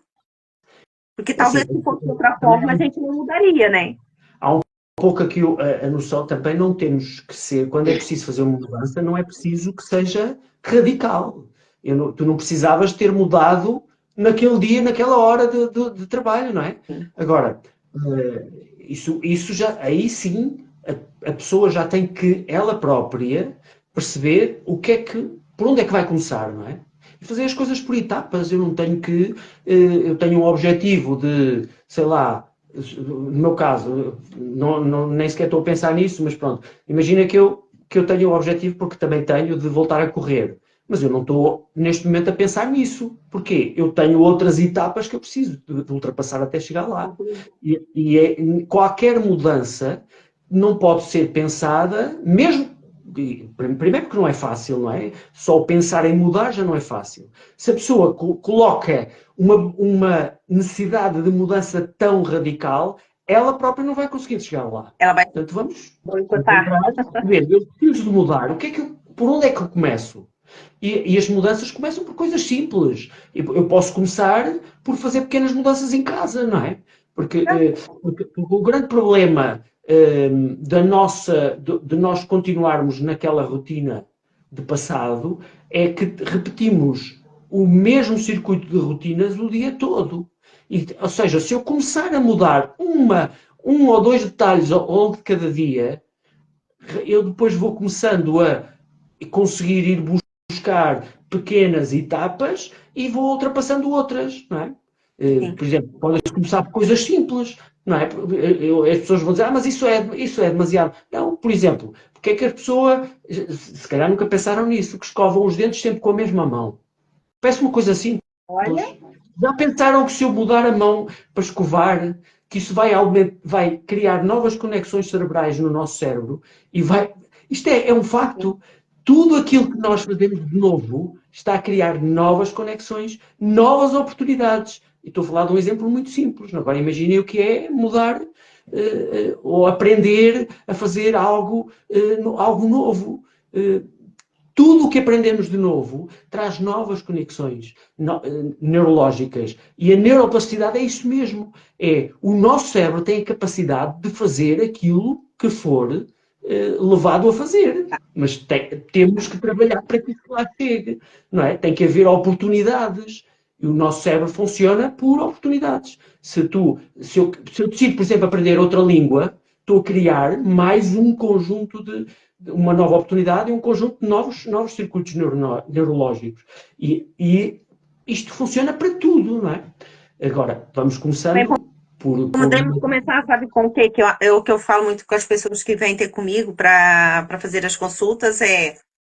Porque talvez se fosse de outra forma, a gente não mudaria, né? Há um pouco aqui a noção também, não temos que ser, quando é preciso fazer uma mudança, não é preciso que seja radical. Tu não precisavas ter mudado naquele dia, naquela hora de trabalho, não é? Agora, isso já, aí sim, a pessoa já tem que, ela própria, perceber o que é que, por onde é que vai começar, não é? E fazer as coisas por etapas. Eu não tenho que, eu tenho um objetivo de, sei lá, no meu caso, nem sequer estou a pensar nisso, mas pronto, imagina que eu tenho o objetivo, porque também tenho, de voltar a correr. Mas eu não estou, neste momento, a pensar nisso. Porquê? Eu tenho outras etapas que eu preciso de ultrapassar até chegar lá. Qualquer mudança não pode ser pensada, mesmo. Primeiro porque não é fácil, não é? Só pensar em mudar já não é fácil. Se a pessoa coloca uma necessidade de mudança tão radical, ela própria não vai conseguir chegar lá. Ela vai. Portanto, vamos boicotar. ver, eu preciso de mudar. Por onde é que eu começo? E as mudanças começam por coisas simples. Eu posso começar por fazer pequenas mudanças em casa, não é? Porque o grande problema de nós continuarmos naquela rotina de passado é que repetimos o mesmo circuito de rotinas o dia todo. Ou seja, se eu começar a mudar um ou dois detalhes ao longo de cada dia, eu depois vou começando a conseguir ir buscar pequenas etapas e vou ultrapassando outras, não é? Por exemplo, pode começar por coisas simples, não é? As pessoas vão dizer, mas isso é demasiado. Não, por exemplo, porque é que as pessoas, se calhar nunca pensaram nisso, que escovam os dentes sempre com a mesma mão? Parece uma coisa simples. Olha. Já pensaram que se eu mudar a mão para escovar, que isso vai criar novas conexões cerebrais no nosso cérebro e vai. Isto é um facto. Tudo aquilo que nós fazemos de novo está a criar novas conexões, novas oportunidades. E estou a falar de um exemplo muito simples. Agora imaginem o que é mudar ou aprender a fazer algo novo. Tudo o que aprendemos de novo traz novas conexões neurológicas. E a neuroplasticidade é isso mesmo. O nosso cérebro tem a capacidade de fazer aquilo que for levado a fazer. Mas temos que trabalhar para que isso lá chegue. Não é? Tem que haver oportunidades. E o nosso cérebro funciona por oportunidades. Se eu decido, por exemplo, aprender outra língua, estou a criar mais um conjunto uma nova oportunidade e um conjunto de novos circuitos neurológicos. E isto funciona para tudo, não é? Agora, vamos começando Podemos começar, sabe, com o que eu falo muito com as pessoas que vêm ter comigo para fazer as consultas o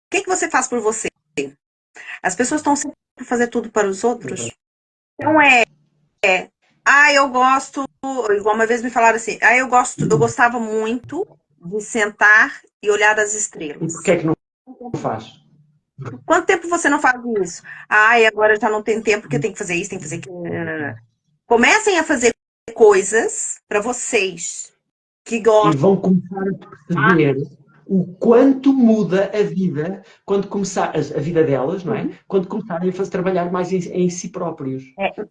que você faz por você? As pessoas estão sempre para fazer tudo para os outros. Então eu gosto, igual uma vez me falaram assim, eu gostava muito de sentar e olhar as estrelas. E porquê é que não faz? Quanto tempo você não faz isso? Ai, agora já não tem tempo porque tem que fazer isso, tem que fazer aquilo. Comecem a fazer coisas para vocês que E gostam. vão começar a perceber o quanto muda a vida quando começar a vida delas, não é? Quando começarem a fazer, trabalhar mais em si próprios.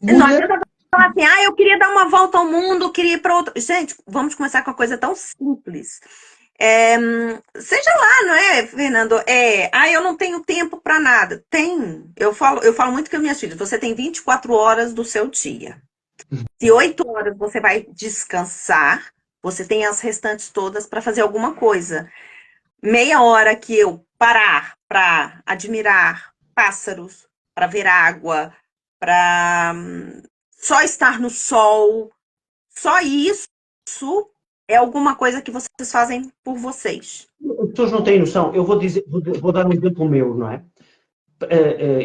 Não Muda. adianta falar assim, eu queria dar uma volta ao mundo, eu queria ir para outro. Gente, vamos começar com uma coisa tão simples. Seja lá, não é, Fernando? Eu não tenho tempo para nada. Tem. Eu falo muito com as minhas filhas, você tem 24 horas do seu dia. Se 8 horas você vai descansar, você tem as restantes todas para fazer alguma coisa. Meia hora que eu parar para admirar pássaros, para ver água, para só estar no sol, só isso é alguma coisa que vocês fazem por vocês. As pessoas não têm noção. Eu vou dizer, vou dar um exemplo meu, não é?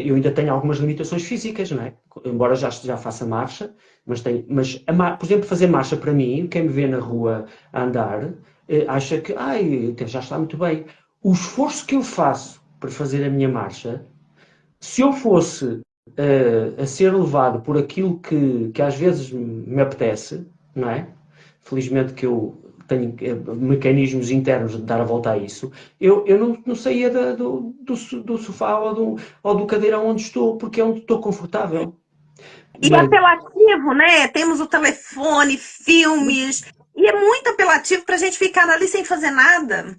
Eu ainda tenho algumas limitações físicas, não é? Embora já faça marcha, por exemplo, fazer marcha para mim, quem me vê na rua a andar, acha que, já está muito bem. O esforço que eu faço para fazer a minha marcha, se eu fosse a ser levado por aquilo que às vezes me apetece, não é? Felizmente que eu tenho mecanismos internos de dar a volta a isso, eu não saía do sofá ou do cadeirão onde estou, porque é onde estou confortável. E Mas, apelativo, né? Temos o telefone, filmes, e é muito apelativo para a gente ficar ali sem fazer nada.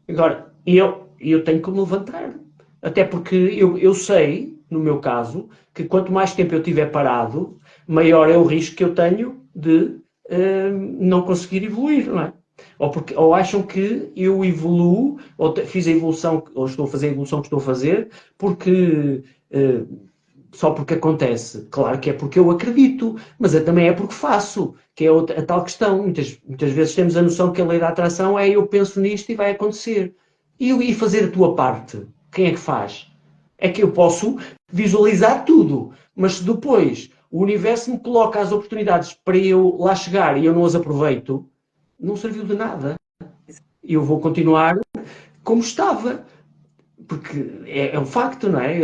agora, eu tenho que me levantar. Até porque eu sei, no meu caso, que quanto mais tempo eu tiver parado, maior é o risco que eu tenho de não conseguir evoluir, não é? Ou acham que eu evoluo, fiz a evolução, ou estou a fazer a evolução que estou a fazer, porque só porque acontece. Claro que é porque eu acredito, mas também é porque faço, que é a tal questão. Muitas vezes temos a noção que a lei da atração é eu penso nisto e vai acontecer. E fazer a tua parte, quem é que faz? É que eu posso visualizar tudo, mas se depois o universo me coloca as oportunidades para eu lá chegar e eu não as aproveito, não serviu de nada. Eu vou continuar como estava. Porque é um facto, não é?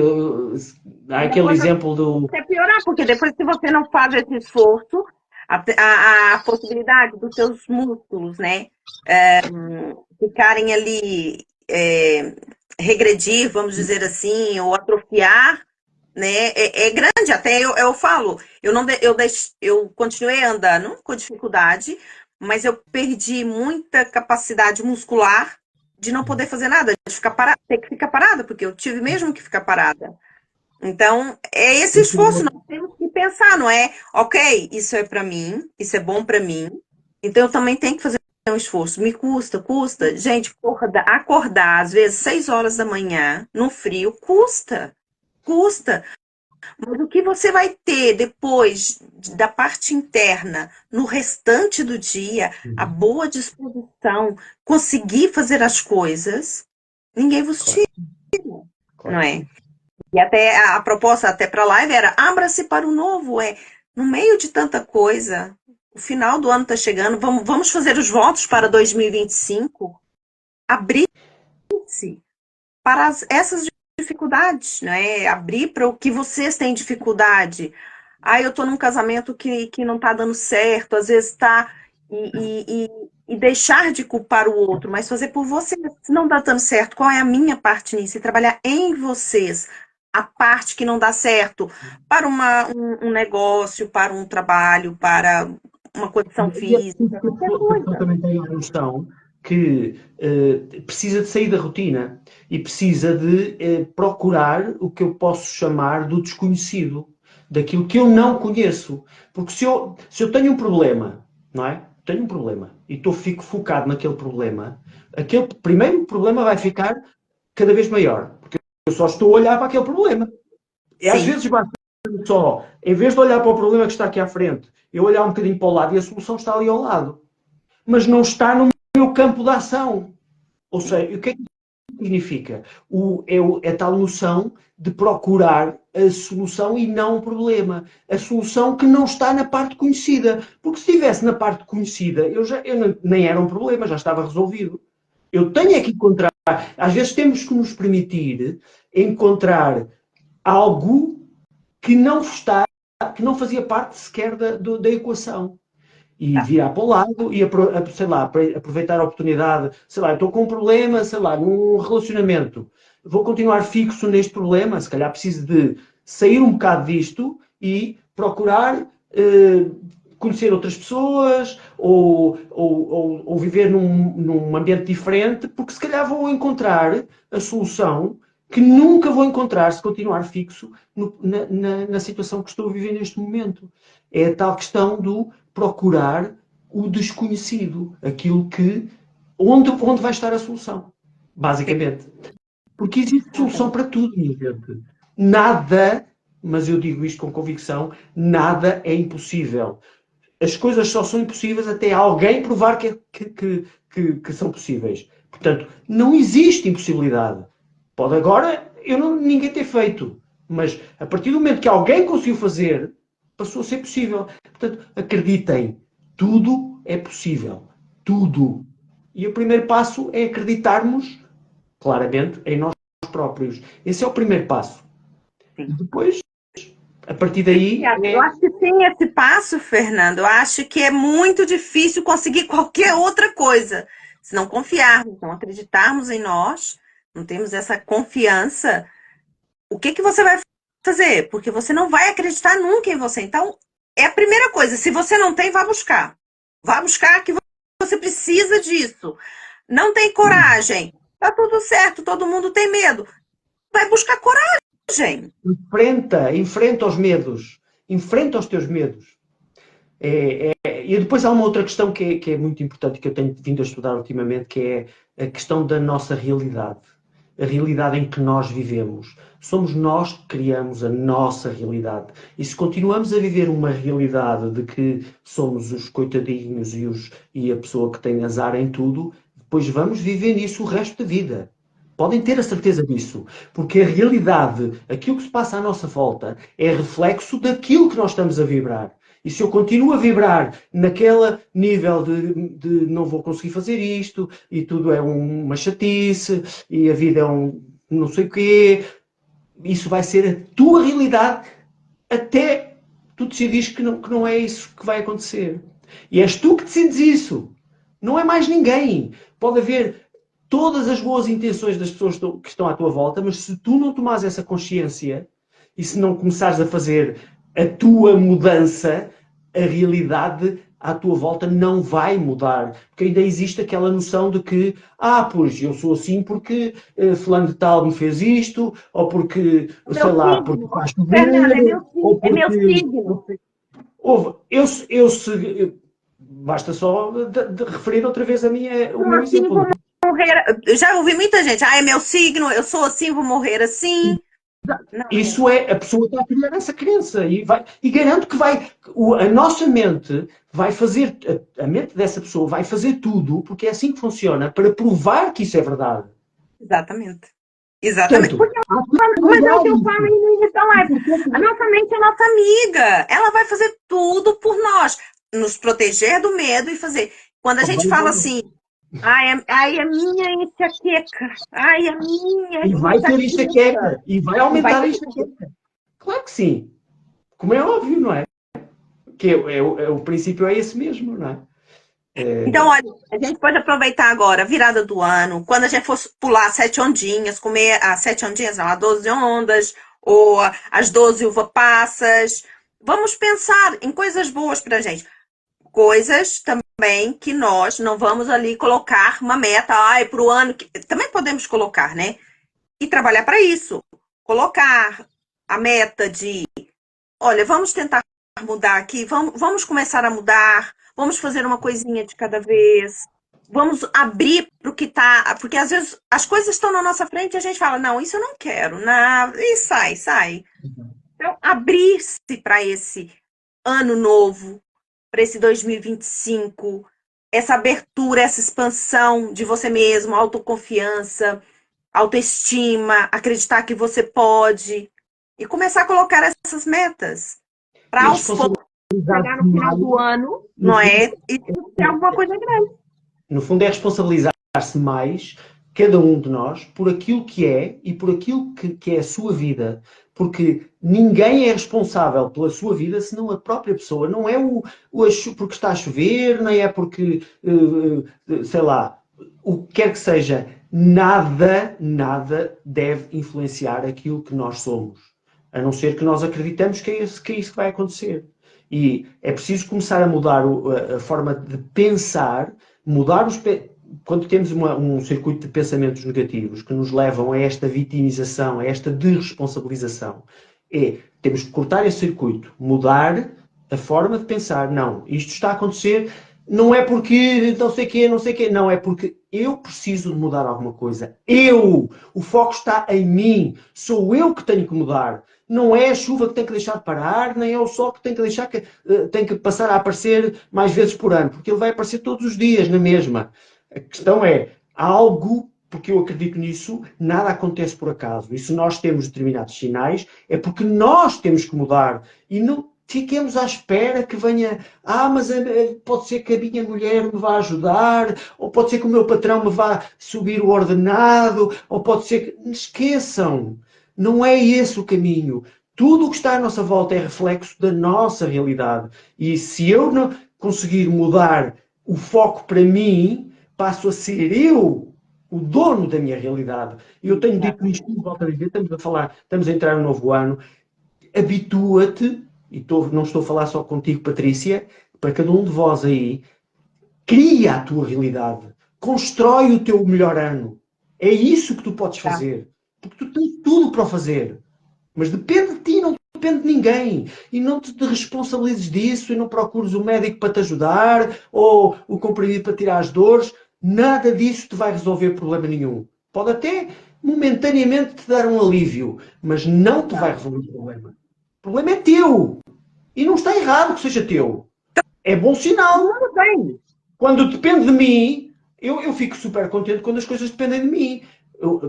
Há E aquele depois exemplo do. até piorar, porque depois que você não faz esse esforço, a possibilidade dos seus músculos, né, ficarem ali, regredir, vamos dizer assim, ou atrofiar, né, é grande. Até eu falo, eu continuei andando com dificuldade, mas eu perdi muita capacidade muscular de não poder fazer nada, de ficar parada, ter que ficar parada, porque eu tive mesmo que ficar parada. Então, é esse esforço, nós temos que pensar, não é? Ok, isso é para mim, isso é bom para mim, então eu também tenho que fazer um esforço. Me custa. Gente, acordar às vezes 6 horas da manhã, no frio, custa. Mas o que você vai ter depois da parte interna, no restante do dia, a boa disposição, conseguir fazer as coisas, ninguém vos Claro, tira, claro não que é? sim. E até a proposta até para a live era abra-se para o novo, no meio de tanta coisa. O final do ano está chegando, vamos fazer os votos para 2025, abrir-se para essas dificuldades, né? Abrir para o que vocês têm dificuldade. Eu estou num casamento que não está dando certo, às vezes está. E deixar de culpar o outro, mas fazer por você. Se não está dando certo, qual é a minha parte nisso? E trabalhar em vocês a parte que não dá certo para um negócio, para um trabalho, para uma condição E é preciso física, qualquer que a pessoa coisa. também tenha a noção que precisa de sair da rotina e precisa de procurar o que eu posso chamar do desconhecido, daquilo que eu não conheço. Porque se eu tenho um problema, não é? Tenho um problema e fico focado naquele problema, aquele primeiro problema vai ficar cada vez maior, porque eu só estou a olhar para aquele problema. E às Sim. vezes basta só, em vez de olhar para o problema que está aqui à frente, eu olhar um bocadinho para o lado e a solução está ali ao lado. Mas não está no meu campo de ação. Ou seja, o que é que significa? É a tal noção de procurar a solução e não o problema. A solução que não está na parte conhecida. Porque se estivesse na parte conhecida, eu nem era um problema, já estava resolvido. Eu tenho é que encontrar Às vezes temos que nos permitir encontrar algo que não que não fazia parte sequer da equação. E virar para o lado e, sei lá, aproveitar a oportunidade. Sei lá, eu estou com um problema, sei lá, num relacionamento. Vou continuar fixo neste problema. Se calhar preciso de sair um bocado disto e procurar conhecer outras pessoas ou viver num ambiente diferente, porque se calhar vou encontrar a solução que nunca vou encontrar se continuar fixo na situação que estou a viver neste momento. É a tal questão do procurar o desconhecido, aquilo que onde vai estar a solução, basicamente. Porque existe solução para tudo, minha gente. Nada, mas eu digo isto com convicção, nada é impossível. As coisas só são impossíveis até alguém provar que são possíveis. Portanto, não existe impossibilidade. Pode agora ninguém ter feito, mas a partir do momento que alguém conseguiu fazer, passou a ser possível. Portanto, acreditem, tudo é possível. Tudo. E o primeiro passo é acreditarmos, claramente, em nós próprios. Esse é o primeiro passo. Sim. E depois, a partir daí... Eu acho que sem esse passo, Fernando, eu acho que é muito difícil conseguir qualquer outra coisa. Se não confiarmos, não acreditarmos em nós, não temos essa confiança, o que você vai fazer? Porque você não vai acreditar nunca em você. Então, é a primeira coisa. Se você não tem, vá buscar. Vá buscar que você precisa disso. Não tem coragem. Tá tudo certo, todo mundo tem medo. Vai buscar coragem. Enfrenta os medos. Enfrenta os teus medos. E depois há uma outra questão que é muito importante, que eu tenho vindo a estudar ultimamente, que é a questão da nossa realidade. A realidade em que nós vivemos. Somos nós que criamos a nossa realidade. E se continuamos a viver uma realidade de que somos os coitadinhos e a pessoa que tem azar em tudo, depois vamos viver nisso o resto da vida. Podem ter a certeza disso. Porque a realidade, aquilo que se passa à nossa volta, é reflexo daquilo que nós estamos a vibrar. E se eu continuo a vibrar naquele nível de não vou conseguir fazer isto, e tudo é uma chatice, e a vida é um não sei o quê, isso vai ser a tua realidade até tu decidires que não é isso que vai acontecer. E és tu que decides isso. Não é mais ninguém. Pode haver todas as boas intenções das pessoas que estão à tua volta, mas se tu não tomares essa consciência e se não começares a fazer a tua mudança, a realidade à tua volta não vai mudar. Porque ainda existe aquela noção de que, pois, eu sou assim porque fulano de tal me fez isto, ou porque, sei lá, porque faz chover, ou porque... É meu signo. Basta só referir outra vez o meu exemplo. Já ouvi muita gente, é meu signo, eu sou assim, vou morrer assim. Não, isso a pessoa está a criar essa crença e garanto que a nossa mente vai fazer, a mente dessa pessoa vai fazer tudo, porque é assim que funciona, para provar que isso é verdade. Exatamente. Exatamente. Portanto, mas é o que eu falo no início da live. A nossa mente é nossa amiga. Ela vai fazer tudo por nós. Nos proteger do medo e fazer. Quando a gente fala assim, ai, a minha enxaqueca. Ai, a minha. E vai ter enxaqueca. E vai aumentar a enxaqueca. Claro que sim. Como é óbvio, não é? Que o princípio é esse mesmo, não é? Então, olha, a gente pode aproveitar agora, virada do ano, quando a gente for pular 7 ondinhas, comer as 7 ondinhas, não, as 12 ondas, ou as 12 uva passas. Vamos pensar em coisas boas pra gente. Coisas também que nós não vamos ali colocar uma meta, pro ano que também podemos colocar, né? E trabalhar para isso. Colocar a meta de, olha, vamos tentar mudar aqui, vamos começar a mudar, vamos fazer uma coisinha de cada vez, vamos abrir para o que está, porque às vezes as coisas estão na nossa frente e a gente fala, não, isso eu não quero, não, e sai. Então, abrir-se para esse ano novo, para esse 2025, essa abertura, essa expansão de você mesmo, autoconfiança, autoestima, acreditar que você pode, e começar a colocar essas metas para aos poucos chegar no final do ano, não é? E ter alguma coisa grande. No fundo é responsabilizar-se mais cada um de nós, por aquilo que é e por aquilo que é a sua vida. Porque ninguém é responsável pela sua vida senão a própria pessoa. Não é porque está a chover, nem é porque, sei lá, o que quer que seja. Nada deve influenciar aquilo que nós somos. A não ser que nós acreditamos que é isso que vai acontecer. E é preciso começar a mudar a forma de pensar, mudar quando temos um circuito de pensamentos negativos que nos levam a esta vitimização, a esta desresponsabilização, temos que cortar esse circuito, mudar a forma de pensar. Não, isto está a acontecer, não é porque não sei quê, não, é porque eu preciso de mudar alguma coisa. O foco está em mim, sou eu que tenho que mudar. Não é a chuva que tem que deixar de parar, nem é o sol que tem que deixar tem que passar a aparecer mais vezes por ano, porque ele vai aparecer todos os dias na mesma. A questão é, algo, porque eu acredito nisso, nada acontece por acaso. E se nós temos determinados sinais, é porque nós temos que mudar. E não fiquemos à espera que venha, mas pode ser que a minha mulher me vá ajudar, ou pode ser que o meu patrão me vá subir o ordenado, ou pode ser que... Esqueçam! Não é esse o caminho. Tudo o que está à nossa volta é reflexo da nossa realidade. E se eu não conseguir mudar o foco para mim, passo a ser eu o dono da minha realidade. E eu tenho dito isto, volto a dizer, estamos a entrar no novo ano, habitua-te, e não estou a falar só contigo, Patrícia, para cada um de vós aí, cria a tua realidade, constrói o teu melhor ano. É isso que tu podes fazer, porque tu tens tudo para o fazer, mas depende de ti, não depende de ninguém. E não te responsabilizes disso e não procures o médico para te ajudar ou o comprimido para tirar as dores. Nada disso te vai resolver problema nenhum. Pode até momentaneamente te dar um alívio, mas não te vai resolver o problema. O problema é teu. E não está errado que seja teu. É bom sinal. Quando depende de mim, eu fico super contente quando as coisas dependem de mim.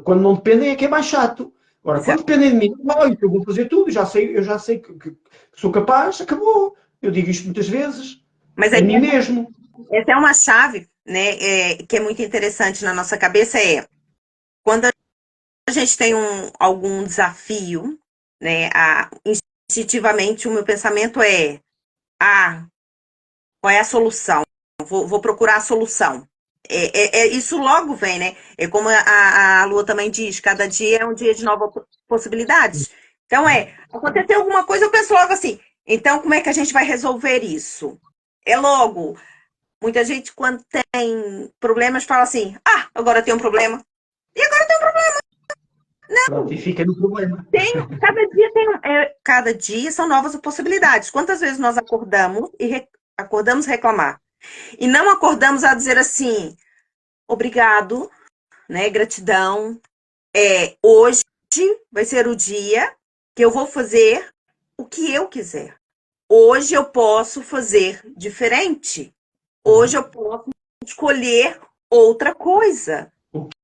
Quando não dependem é que é mais chato. Agora, quando dependem de mim, eu vou fazer tudo, eu já sei que sou capaz, acabou. Eu digo isto muitas vezes. Mas a mim mesmo. Essa é uma chave, né, que é muito interessante na nossa cabeça, quando a gente tem algum desafio, né, instintivamente o meu pensamento qual é a solução? Vou procurar a solução. Isso logo vem, né? É como a Lua também diz, cada dia é um dia de novas possibilidades. Então aconteceu alguma coisa, eu penso logo assim, então como é que a gente vai resolver isso? Logo, muita gente quando tem problemas fala assim, agora tem um problema. E agora tem um problema. Não. Pronto, e fica no problema. Cada dia são novas possibilidades. Quantas vezes nós acordamos e acordamos reclamar? E não acordamos a dizer assim, obrigado, né? Gratidão. Hoje vai ser o dia que eu vou fazer o que eu quiser. Hoje eu posso fazer diferente. Hoje eu posso escolher outra coisa.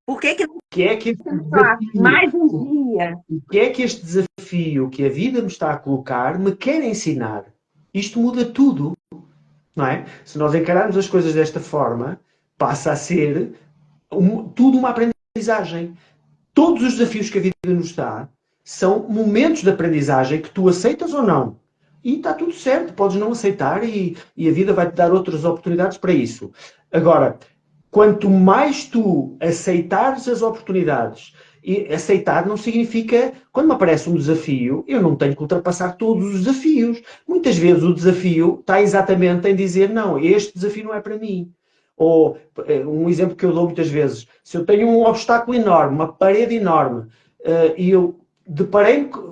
Por que não mais um dia? O que é que este desafio que a vida me está a colocar me quer ensinar? Isto muda tudo, não é? Se nós encararmos as coisas desta forma, passa a ser tudo uma aprendizagem. Todos os desafios que a vida nos dá são momentos de aprendizagem que tu aceitas ou não. E está tudo certo, podes não aceitar e a vida vai-te dar outras oportunidades para isso. Agora, quanto mais tu aceitares as oportunidades, e aceitar não significa, quando me aparece um desafio, eu não tenho que ultrapassar todos os desafios. Muitas vezes o desafio está exatamente em dizer, não, este desafio não é para mim. Ou um exemplo que eu dou muitas vezes, se eu tenho um obstáculo enorme, uma parede enorme, e eu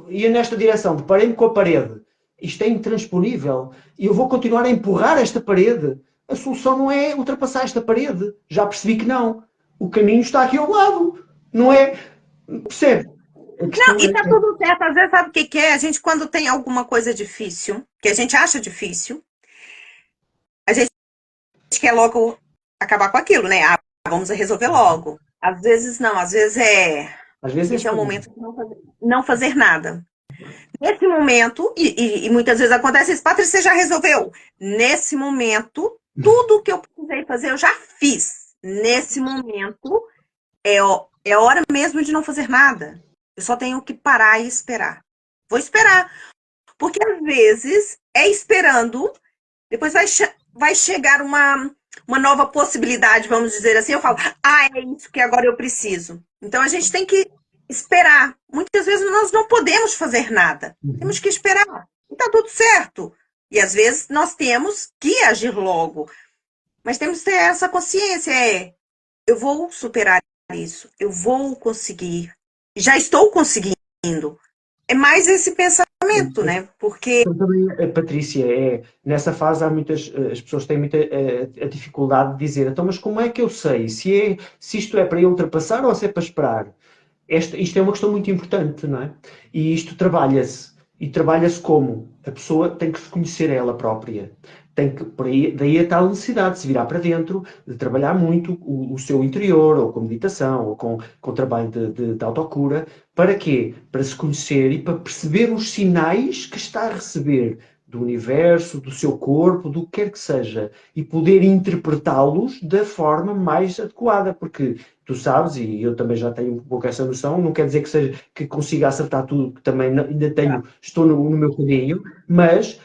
ia nesta direção, deparei-me com a parede, isto é intransponível, e eu vou continuar a empurrar esta parede, a solução não é ultrapassar esta parede. Já percebi que não. O caminho está aqui ao lado. Não é... Percebe? Não, e está tudo certo. Às vezes, sabe o que é? A gente, quando tem alguma coisa difícil, que a gente acha difícil, a gente quer logo acabar com aquilo, né? Vamos resolver logo. Às vezes não, às vezes este é o momento de não fazer nada. Nesse momento, e muitas vezes acontece isso, Patrícia, você já resolveu? Nesse momento, tudo que eu precisei fazer, eu já fiz. Nesse momento, É hora mesmo de não fazer nada. Eu só tenho que parar e esperar. Vou esperar. Porque às vezes é esperando, depois vai chegar uma nova possibilidade, vamos dizer assim. Eu falo, é isso que agora eu preciso. Então a gente tem que esperar. Muitas vezes nós não podemos fazer nada. Temos que esperar. E tá tudo certo. E às vezes nós temos que agir logo. Mas temos que ter essa consciência. Eu vou superar isso. Eu vou conseguir. Já estou conseguindo. É mais esse pensamento, né? Porque Então, também, Patrícia, nessa fase há muitas, as pessoas têm muita a dificuldade de dizer, então, mas como é que eu sei se isto é para eu ultrapassar ou se é para esperar? Isto é uma questão muito importante, não é? E isto trabalha-se. E trabalha-se como? A pessoa tem que se conhecer a ela própria. Daí a tal necessidade de se virar para dentro, de trabalhar muito o seu interior, ou com meditação, ou com trabalho de autocura. Para quê? Para se conhecer e para perceber os sinais que está a receber do universo, do seu corpo, do que quer que seja, e poder interpretá-los da forma mais adequada, porque tu sabes, e eu também já tenho um pouco essa noção, não quer dizer que consiga acertar tudo, que também ainda estou no meu caminho, mas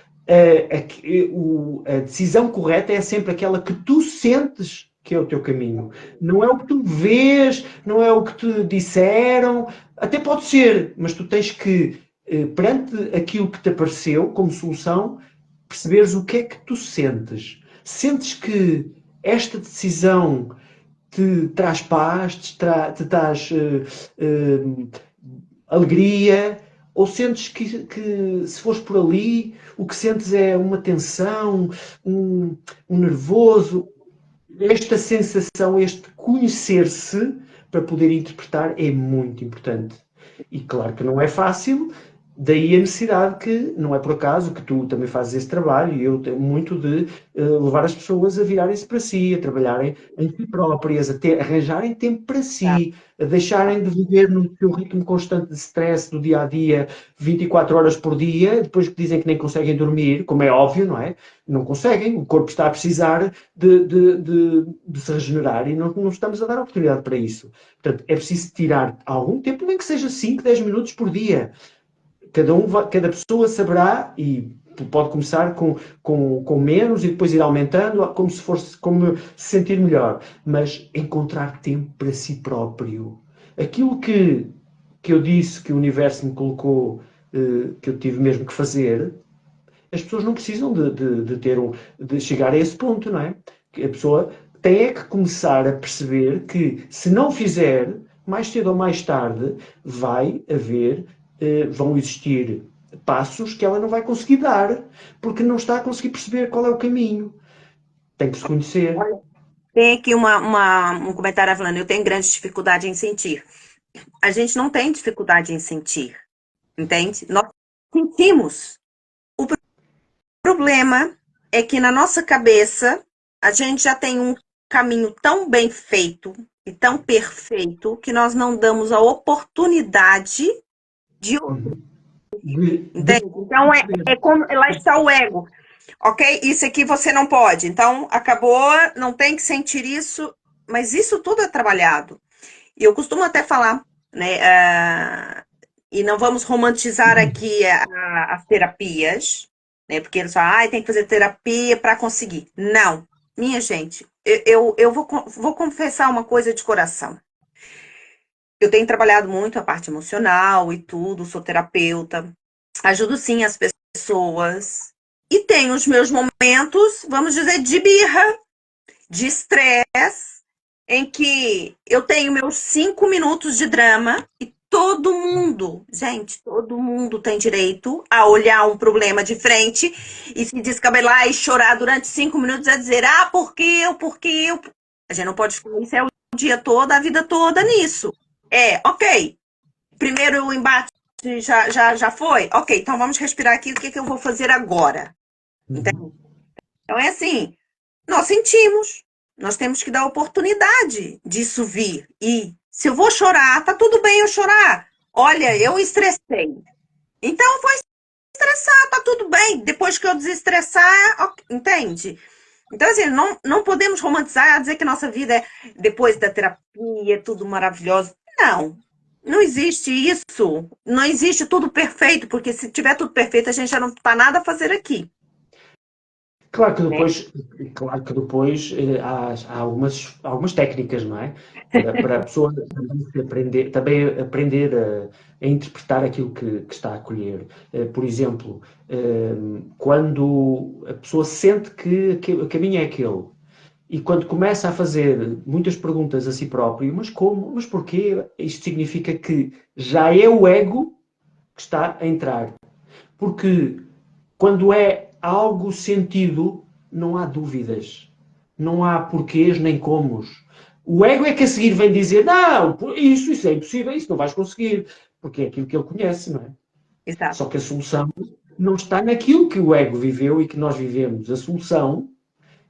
a decisão correta é sempre aquela que tu sentes que é o teu caminho. Não é o que tu vês, não é o que te disseram, até pode ser, mas tu tens que, perante aquilo que te apareceu como solução, perceberes o que é que tu sentes. Sentes que esta decisão te traz paz, te traz alegria, ou sentes que se fores por ali, o que sentes é uma tensão, um nervoso. Esta sensação, este conhecer-se para poder interpretar é muito importante. E claro que não é fácil, daí a necessidade que, não é por acaso, que tu também fazes esse trabalho, e eu tenho muito de levar as pessoas a virarem-se para si, a trabalharem em si próprias, arranjarem tempo para si, a deixarem de viver no seu ritmo constante de stress do dia a dia, 24 horas por dia, depois que dizem que nem conseguem dormir, como é óbvio, não é? Não conseguem, o corpo está a precisar de se regenerar e não estamos a dar oportunidade para isso. Portanto, é preciso tirar algum tempo, nem que seja 5, 10 minutos por dia. Cada pessoa saberá e pode começar com menos e depois ir aumentando, como se sentir melhor. Mas encontrar tempo para si próprio. Aquilo que eu disse que o universo me colocou, que eu tive mesmo que fazer, as pessoas não precisam de chegar a esse ponto, não é? Que a pessoa tem é que começar a perceber que se não fizer, mais cedo ou mais tarde, vão existir passos que ela não vai conseguir dar, porque não está a conseguir perceber qual é o caminho. Tem que se conhecer. tem aqui um comentário falando, eu tenho grande dificuldade em sentir. A gente não tem dificuldade em sentir, entende? Nós sentimos. O problema é que na nossa cabeça a gente já tem um caminho tão bem feito e tão perfeito que nós não damos a oportunidade de outro. Entende? Então é como lá está o ego. Ok, isso aqui você não pode. Então acabou, não tem que sentir isso, mas isso tudo é trabalhado. E eu costumo até falar, né? E não vamos romantizar aqui as terapias, né? Porque eles falam, tem que fazer terapia para conseguir. Não, minha gente, eu vou confessar uma coisa de coração. Eu tenho trabalhado muito a parte emocional e tudo, sou terapeuta, ajudo sim as pessoas. E tenho os meus momentos, vamos dizer, de birra, de estresse, em que eu tenho meus 5 minutos de drama e todo mundo, gente, todo mundo tem direito a olhar um problema de frente e se descabelar e chorar durante 5 minutos a dizer, por que eu. A gente não pode ficar isso o dia todo, a vida toda nisso. Ok. Primeiro o embate já foi? Ok, então vamos respirar aqui, o que eu vou fazer agora? Entende? Então é assim, nós sentimos, nós temos que dar oportunidade disso vir. E se eu vou chorar, tá tudo bem eu chorar. Olha, eu estressei. Então eu vou estressar, tá tudo bem. Depois que eu desestressar, entende? Então, assim, não podemos romantizar, dizer que nossa vida é depois da terapia, é tudo maravilhoso. Não, não existe isso. Não existe tudo perfeito, porque se tiver tudo perfeito, a gente já não está nada a fazer aqui, Claro que né? depois, claro que depois há algumas técnicas, não é? Para a pessoa também aprender a interpretar aquilo que está a colher. Por exemplo, quando a pessoa sente que o caminho é aquele, e quando começa a fazer muitas perguntas a si próprio, mas como? Mas porquê? Isto significa que já é o ego que está a entrar. Porque quando é algo sentido, não há dúvidas. Não há porquês nem comos. O ego é que a seguir vem dizer: não, isso é impossível, isso não vais conseguir. Porque é aquilo que ele conhece, não é? Exato. Só que a solução não está naquilo que o ego viveu e que nós vivemos. A solução,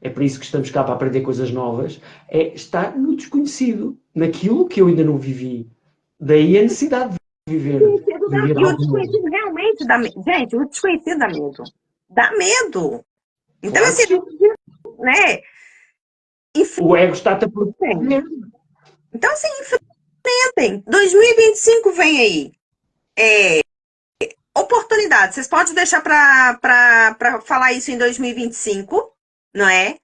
é para isso que estamos cá para aprender coisas novas, está no desconhecido, naquilo que eu ainda não vivi. Daí a necessidade de viver E o algo novo. desconhecido realmente dá medo. Gente, o desconhecido dá medo. Dá medo. Então, Claro que assim, sim. né? O ego está-te a Enfrentem. proteger. Então, assim, enfrentem. 2025 vem aí. Oportunidade. Vocês podem deixar para falar isso em 2025, não é?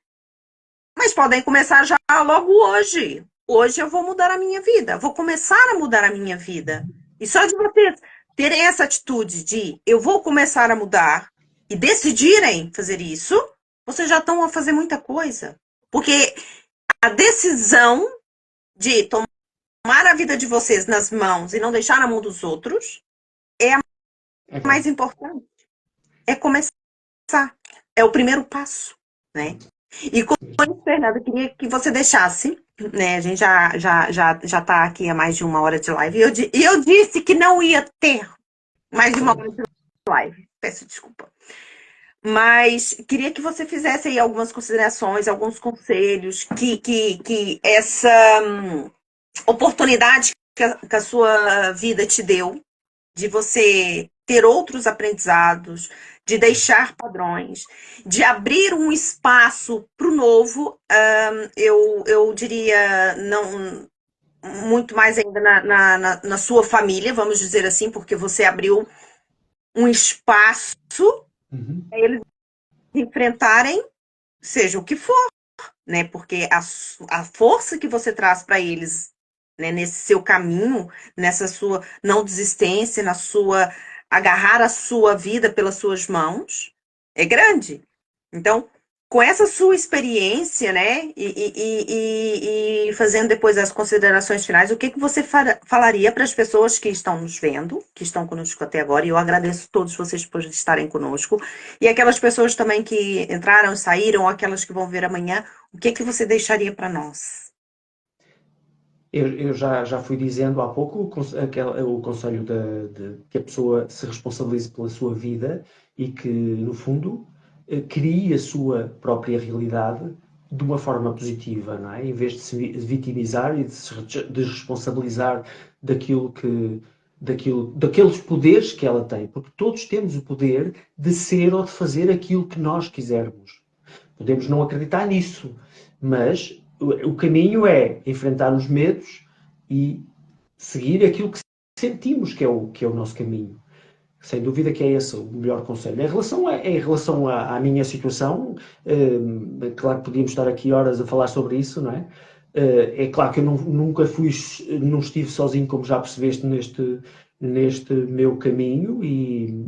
Mas podem começar já logo hoje. Hoje eu vou mudar a minha vida. Vou começar a mudar a minha vida. E só de vocês terem essa atitude de eu vou começar a mudar e decidirem fazer isso, vocês já estão a fazer muita coisa. Porque a decisão de tomar a vida de vocês nas mãos e não deixar na mão dos outros é a É mais claro. importante. É começar. É o primeiro passo, né? E com isso, Fernanda, eu queria que você deixasse, né? A gente já tá aqui há mais de uma hora de live. E eu disse que não ia ter mais de uma hora de live. Peço desculpa. Mas queria que você fizesse aí algumas considerações, alguns conselhos que essa oportunidade que a sua vida te deu de você ter outros aprendizados, de deixar padrões, de abrir um espaço para o novo, eu diria, não muito mais ainda na sua família, vamos dizer assim, porque você abriu um espaço Uhum. para eles enfrentarem, seja o que for, né? Porque a força que você traz para eles, né, nesse seu caminho, nessa sua não desistência, na sua agarrar a sua vida pelas suas mãos, é grande. Então, com essa sua experiência, né, e fazendo depois as considerações finais, o que que você falaria para as pessoas que estão nos vendo, que estão conosco até agora? E eu agradeço a todos vocês por estarem conosco. E aquelas pessoas também que entraram, saíram, ou aquelas que vão ver amanhã, o que que você deixaria para nós? Eu já fui dizendo há pouco o conselho de que a pessoa se responsabilize pela sua vida e que, no fundo, crie a sua própria realidade de uma forma positiva, não é? Em vez de se vitimizar e de se desresponsabilizar daquilo daqueles poderes que ela tem, porque todos temos o poder de ser ou de fazer aquilo que nós quisermos. Podemos não acreditar nisso, mas o caminho é enfrentar os medos e seguir aquilo que sentimos que é o nosso caminho. Sem dúvida que é esse o melhor conselho. Em relação à minha situação, claro que podíamos estar aqui horas a falar sobre isso, não é? É claro que eu nunca não estive sozinho, como já percebeste, neste meu caminho, e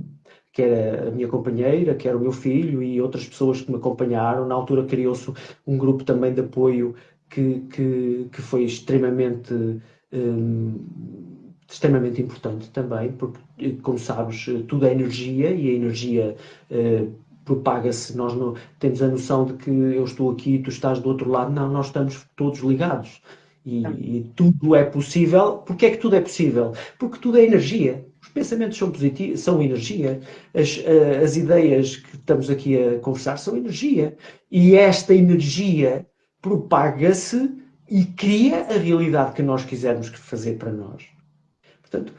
quer a minha companheira, quer o meu filho e outras pessoas que me acompanharam. Na altura criou-se um grupo também de apoio que foi extremamente importante também, porque, como sabes, tudo é energia e a energia propaga-se. Nós não temos a noção de que eu estou aqui e tu estás do outro lado. Não, nós estamos todos ligados. E tudo é possível. Porquê é que tudo é possível? Porque tudo é energia. Os pensamentos são positivos, são energia. As ideias que estamos aqui a conversar são energia. E esta energia propaga-se e cria a realidade que nós quisermos fazer para nós. Portanto,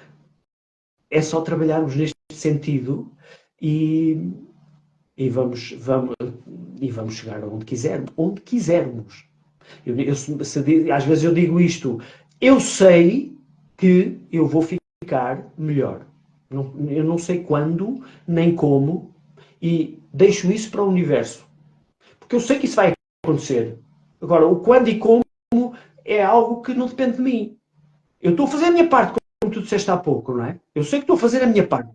é só trabalharmos neste sentido e, e vamos chegar onde quisermos. Às vezes eu digo isto, eu sei que eu vou ficar melhor. Eu não sei quando, nem como, e deixo isso para o universo. Porque eu sei que isso vai acontecer. Agora, o quando e como é algo que não depende de mim. Eu estou a fazer a minha parte, como tu disseste há pouco, não é? Eu sei que estou a fazer a minha parte.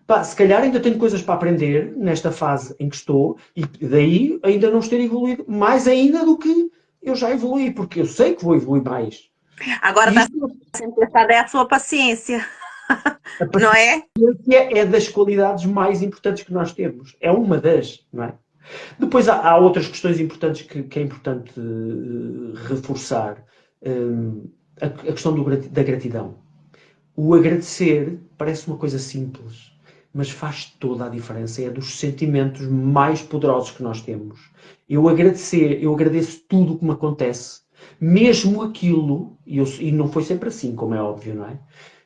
Pá, se calhar ainda tenho coisas para aprender nesta fase em que estou e daí ainda não ter evoluído mais ainda do que eu já evoluí, porque eu sei que vou evoluir mais. Agora está sendo testada a sua paciência, não é? É das qualidades mais importantes que nós temos. É uma das, não é? Depois há outras questões importantes que é importante reforçar. A questão da gratidão. O agradecer parece uma coisa simples, mas faz toda a diferença. É dos sentimentos mais poderosos que nós temos. Eu agradeço tudo o que me acontece, mesmo aquilo, e não foi sempre assim, como é óbvio, não é?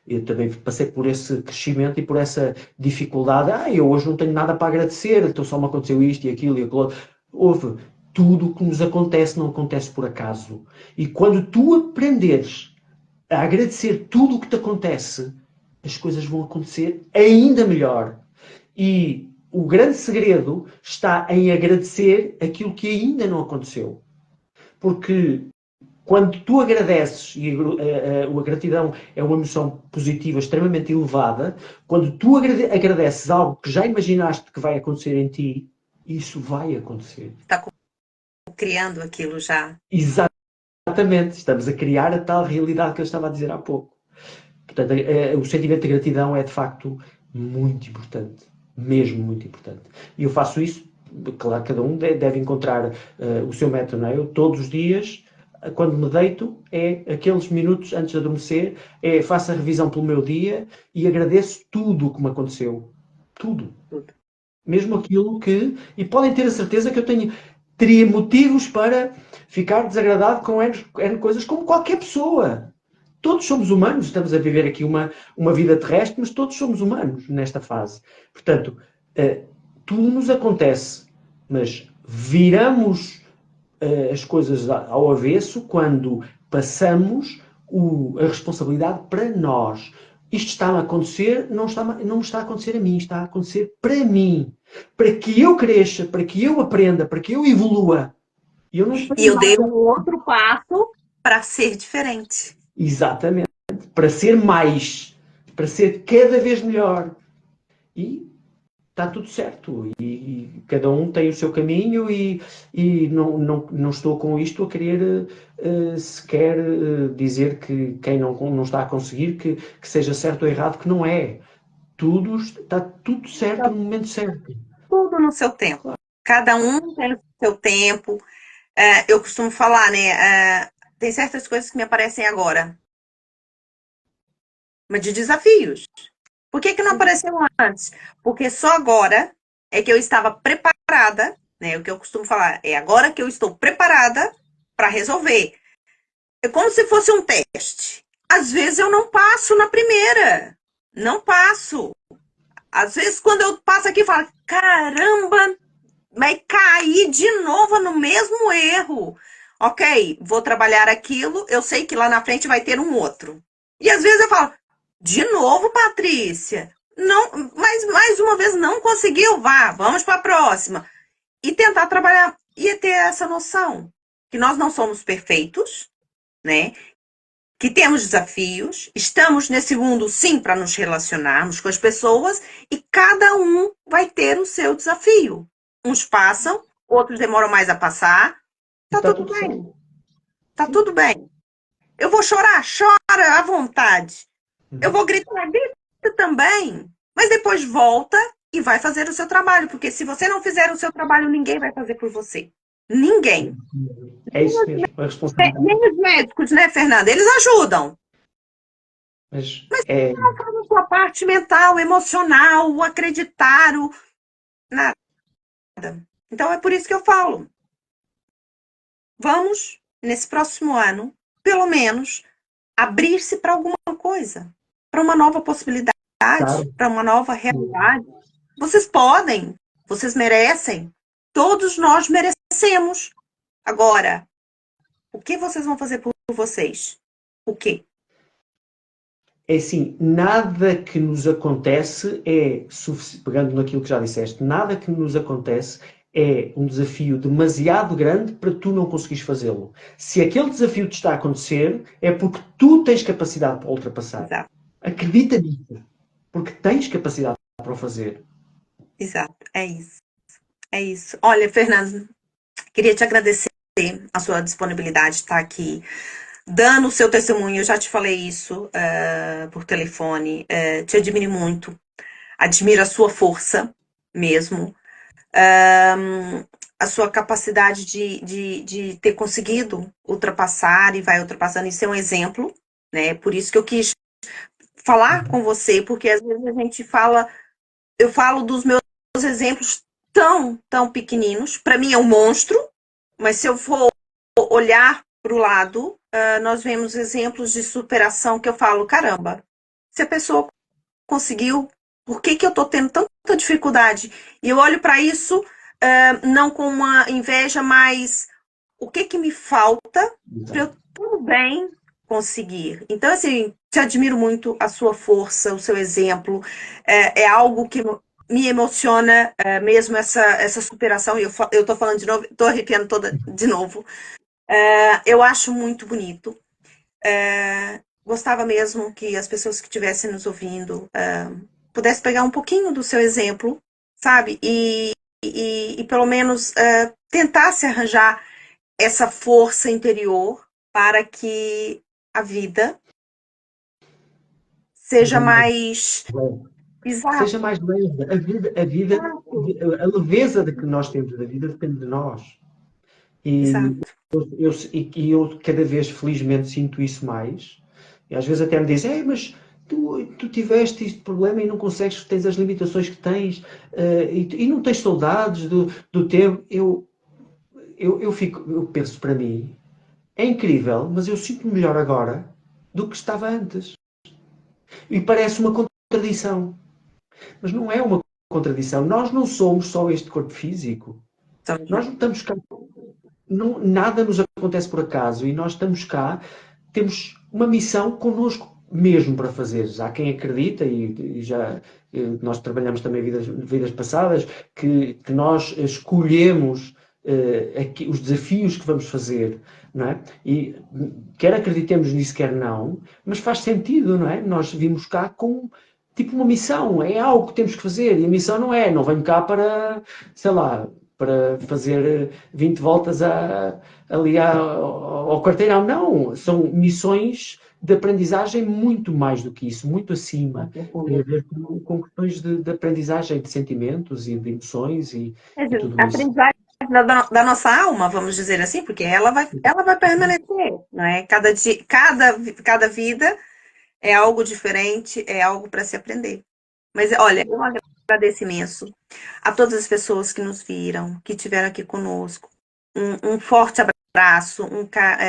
Eu também passei por esse crescimento e por essa dificuldade. Eu hoje não tenho nada para agradecer, então só me aconteceu isto e aquilo e aquilo. Houve. Tudo o que nos acontece não acontece por acaso. E quando tu aprenderes a agradecer tudo o que te acontece, as coisas vão acontecer ainda melhor. E o grande segredo está em agradecer aquilo que ainda não aconteceu. Porque quando tu agradeces, e a gratidão é uma emoção positiva extremamente elevada, quando tu agradeces algo que já imaginaste que vai acontecer em ti, isso vai acontecer. Está criando aquilo já. Exatamente. Estamos a criar a tal realidade que eu estava a dizer há pouco. Portanto, o sentimento de gratidão é, de facto, muito importante. Mesmo muito importante. E eu faço isso, claro, cada um deve encontrar o seu método, não é? Eu, todos os dias, quando me deito, é aqueles minutos antes de adormecer, faço a revisão pelo meu dia e agradeço tudo o que me aconteceu. Tudo. Mesmo aquilo que... E podem ter a certeza que eu teria motivos para ficar desagradado com N coisas, como qualquer pessoa. Todos somos humanos, estamos a viver aqui uma vida terrestre, mas todos somos humanos nesta fase. Portanto, tudo nos acontece, mas viramos as coisas ao avesso quando passamos a responsabilidade para nós. Isto está a acontecer, não me está a acontecer a mim, está a acontecer para mim. Para que eu cresça, para que eu aprenda, para que eu evolua. E eu dei um outro passo para ser diferente. Exatamente. Para ser mais. Para ser cada vez melhor. E está tudo certo. E cada um tem o seu caminho e não estou com isto a querer sequer dizer que quem não está a conseguir que seja certo ou errado, que não é. Está tudo certo no momento certo. Tudo no seu tempo. Claro. Cada um tem o seu tempo. Eu costumo falar, né? Tem certas coisas que me aparecem agora. Mas de desafios. Por que não apareceu antes? Porque só agora é que eu estava preparada, né? O que eu costumo falar é agora que eu estou preparada para resolver. É como se fosse um teste. Às vezes eu não passo na primeira. Não passo. Às vezes quando eu passo aqui, eu falo, caramba, vai cair de novo no mesmo erro. Ok, vou trabalhar aquilo, eu sei que lá na frente vai ter um outro. E às vezes eu falo, de novo, Patrícia, não, mas mais uma vez não conseguiu, vamos para a próxima. E tentar trabalhar, e ter essa noção que nós não somos perfeitos, né? Que temos desafios, estamos nesse mundo sim para nos relacionarmos com as pessoas e cada um vai ter o seu desafio. Uns passam, outros demoram mais a passar. Tá tudo bem. Tá tudo bem. Eu vou chorar, chora à vontade. Eu vou gritar, grita também. Mas depois volta e vai fazer o seu trabalho. Porque se você não fizer o seu trabalho, ninguém vai fazer por você. Ninguém. É isso mesmo, a responsabilidade. Nem os médicos, né, Fernanda? Eles ajudam. Mas não faz a sua parte mental, emocional, o acreditar, nada. Então é por isso que eu falo. Vamos, nesse próximo ano, pelo menos, abrir-se para alguma coisa. Para uma nova possibilidade, claro. Para uma nova realidade. Vocês podem. Vocês merecem. Todos nós merecemos. Agora, o que vocês vão fazer por vocês? O quê? É assim, nada que nos acontece é pegando naquilo que já disseste, nada que nos acontece é um desafio demasiado grande para tu não conseguires fazê-lo. Se aquele desafio te está a acontecer, é porque tu tens capacidade para ultrapassar. Exato. Acredita nisso, porque tens capacidade para o fazer. Exato, é isso. É isso. Olha, Fernando, queria te agradecer a sua disponibilidade de estar aqui dando o seu testemunho. Eu já te falei isso por telefone. Te admiro muito. Admiro a sua força mesmo. A sua capacidade de ter conseguido ultrapassar e vai ultrapassando. Isso é um exemplo, né? Por isso que eu quis falar com você, porque às vezes a gente fala, eu falo dos meus exemplos tão pequeninos. Para mim é um monstro, mas se eu for olhar para o lado, nós vemos exemplos de superação que eu falo, caramba, se a pessoa conseguiu, por que eu estou tendo tanta dificuldade? E eu olho para isso não com uma inveja, mas o que me falta para eu tudo bem conseguir? Então, assim, te admiro muito a sua força, o seu exemplo. É algo que me emociona mesmo essa superação. E eu tô falando de novo, tô arrepiando toda de novo. Eu acho muito bonito. Gostava mesmo que as pessoas que estivessem nos ouvindo pudessem pegar um pouquinho do seu exemplo, sabe? E pelo menos tentasse arranjar essa força interior para que a vida seja mais exato. Seja mais leve. A leveza de que nós temos da vida depende de nós. E eu cada vez, felizmente, sinto isso mais. E às vezes até me dizem, mas tu tiveste este problema e não consegues, tens as limitações que tens, e não tens saudades do tempo. Eu penso para mim, é incrível, mas eu sinto melhor agora do que estava antes. E parece uma contradição. Mas não é uma contradição. Nós não somos só este corpo físico. Nós não estamos cá. Nada nos acontece por acaso e nós estamos cá, temos uma missão connosco mesmo para fazer. Há quem acredita, e já nós trabalhamos também vidas passadas, que nós escolhemos os desafios que vamos fazer, não é? E quer acreditemos nisso, quer não, mas faz sentido, não é? Nós vimos cá com tipo uma missão, é algo que temos que fazer, e a missão não venho cá para, sei lá, para fazer 20 voltas ali ao quarteirão. Não, são missões de aprendizagem muito mais do que isso, muito acima. Tem a ver com questões de aprendizagem, de sentimentos e de emoções e tudo isso. Aprendizagem da nossa alma, vamos dizer assim, porque ela vai permanecer, não é? Cada vida é algo diferente, é algo para se aprender. Mas olha, eu agradeço imenso a todas as pessoas que nos viram, que estiveram aqui conosco. Um forte abraço,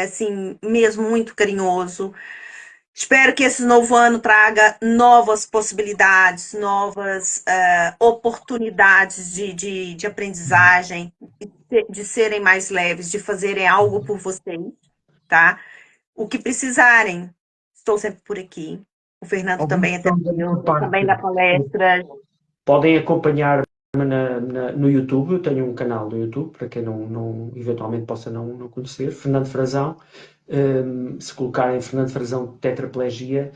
assim, mesmo muito carinhoso. Espero que esse novo ano traga novas possibilidades, novas oportunidades de aprendizagem, de serem mais leves, de fazerem algo por vocês, tá? O que precisarem, estou sempre por aqui. O Fernando também é tranquilo, também dá palestras. Podem acompanhar no YouTube. Eu tenho um canal no YouTube, para quem não eventualmente possa não conhecer, Fernando Frazão. Se colocarem Fernando Frazão tetraplegia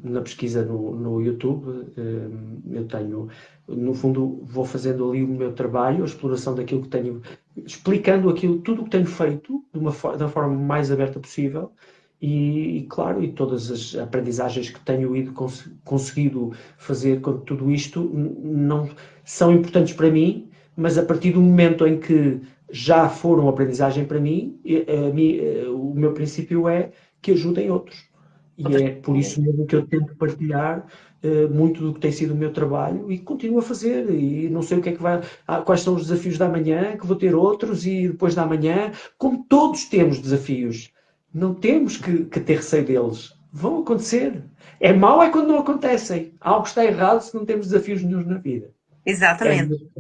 na pesquisa no YouTube, eu tenho, no fundo, vou fazendo ali o meu trabalho, a exploração daquilo que tenho, explicando tudo o que tenho feito da forma mais aberta possível. E claro, e todas as aprendizagens que tenho conseguido fazer com tudo isto não são importantes para mim, mas a partir do momento em que já foram aprendizagem para mim, o meu princípio é que ajudem outros. E é por isso mesmo que eu tento partilhar muito do que tem sido o meu trabalho e continuo a fazer. E não sei o que é que quais são os desafios da manhã, que vou ter outros e depois da manhã. Como todos temos desafios, não temos que ter receio deles. Vão acontecer. É mau quando não acontecem. Algo está errado se não temos desafios nenhums na vida. É Exatamente. mesmo.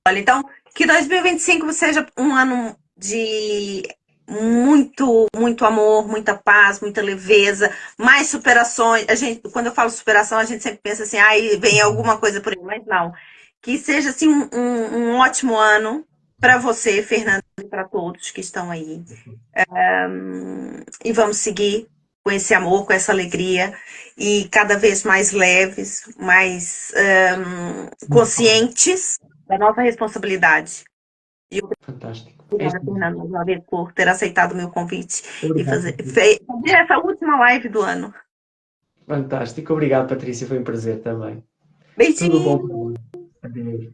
Olha, então, que 2025 seja um ano de muito, muito amor, muita paz, muita leveza, mais superações. A gente, quando eu falo superação, a gente sempre pensa assim, aí vem alguma coisa por aí, mas não. Que seja assim um ótimo ano para você, Fernando, e para todos que estão aí. E vamos seguir com esse amor, com essa alegria e cada vez mais leves, mais conscientes da nossa responsabilidade. E Fantástico. É obrigada, isso mesmo. Fernando, mais uma vez, por ter aceitado o meu convite e Obrigado, Patrícia. fazer essa última live do ano. Fantástico. Obrigado, Patrícia. Foi um prazer também. Tudo bom Beijinho! para mim. Adeus.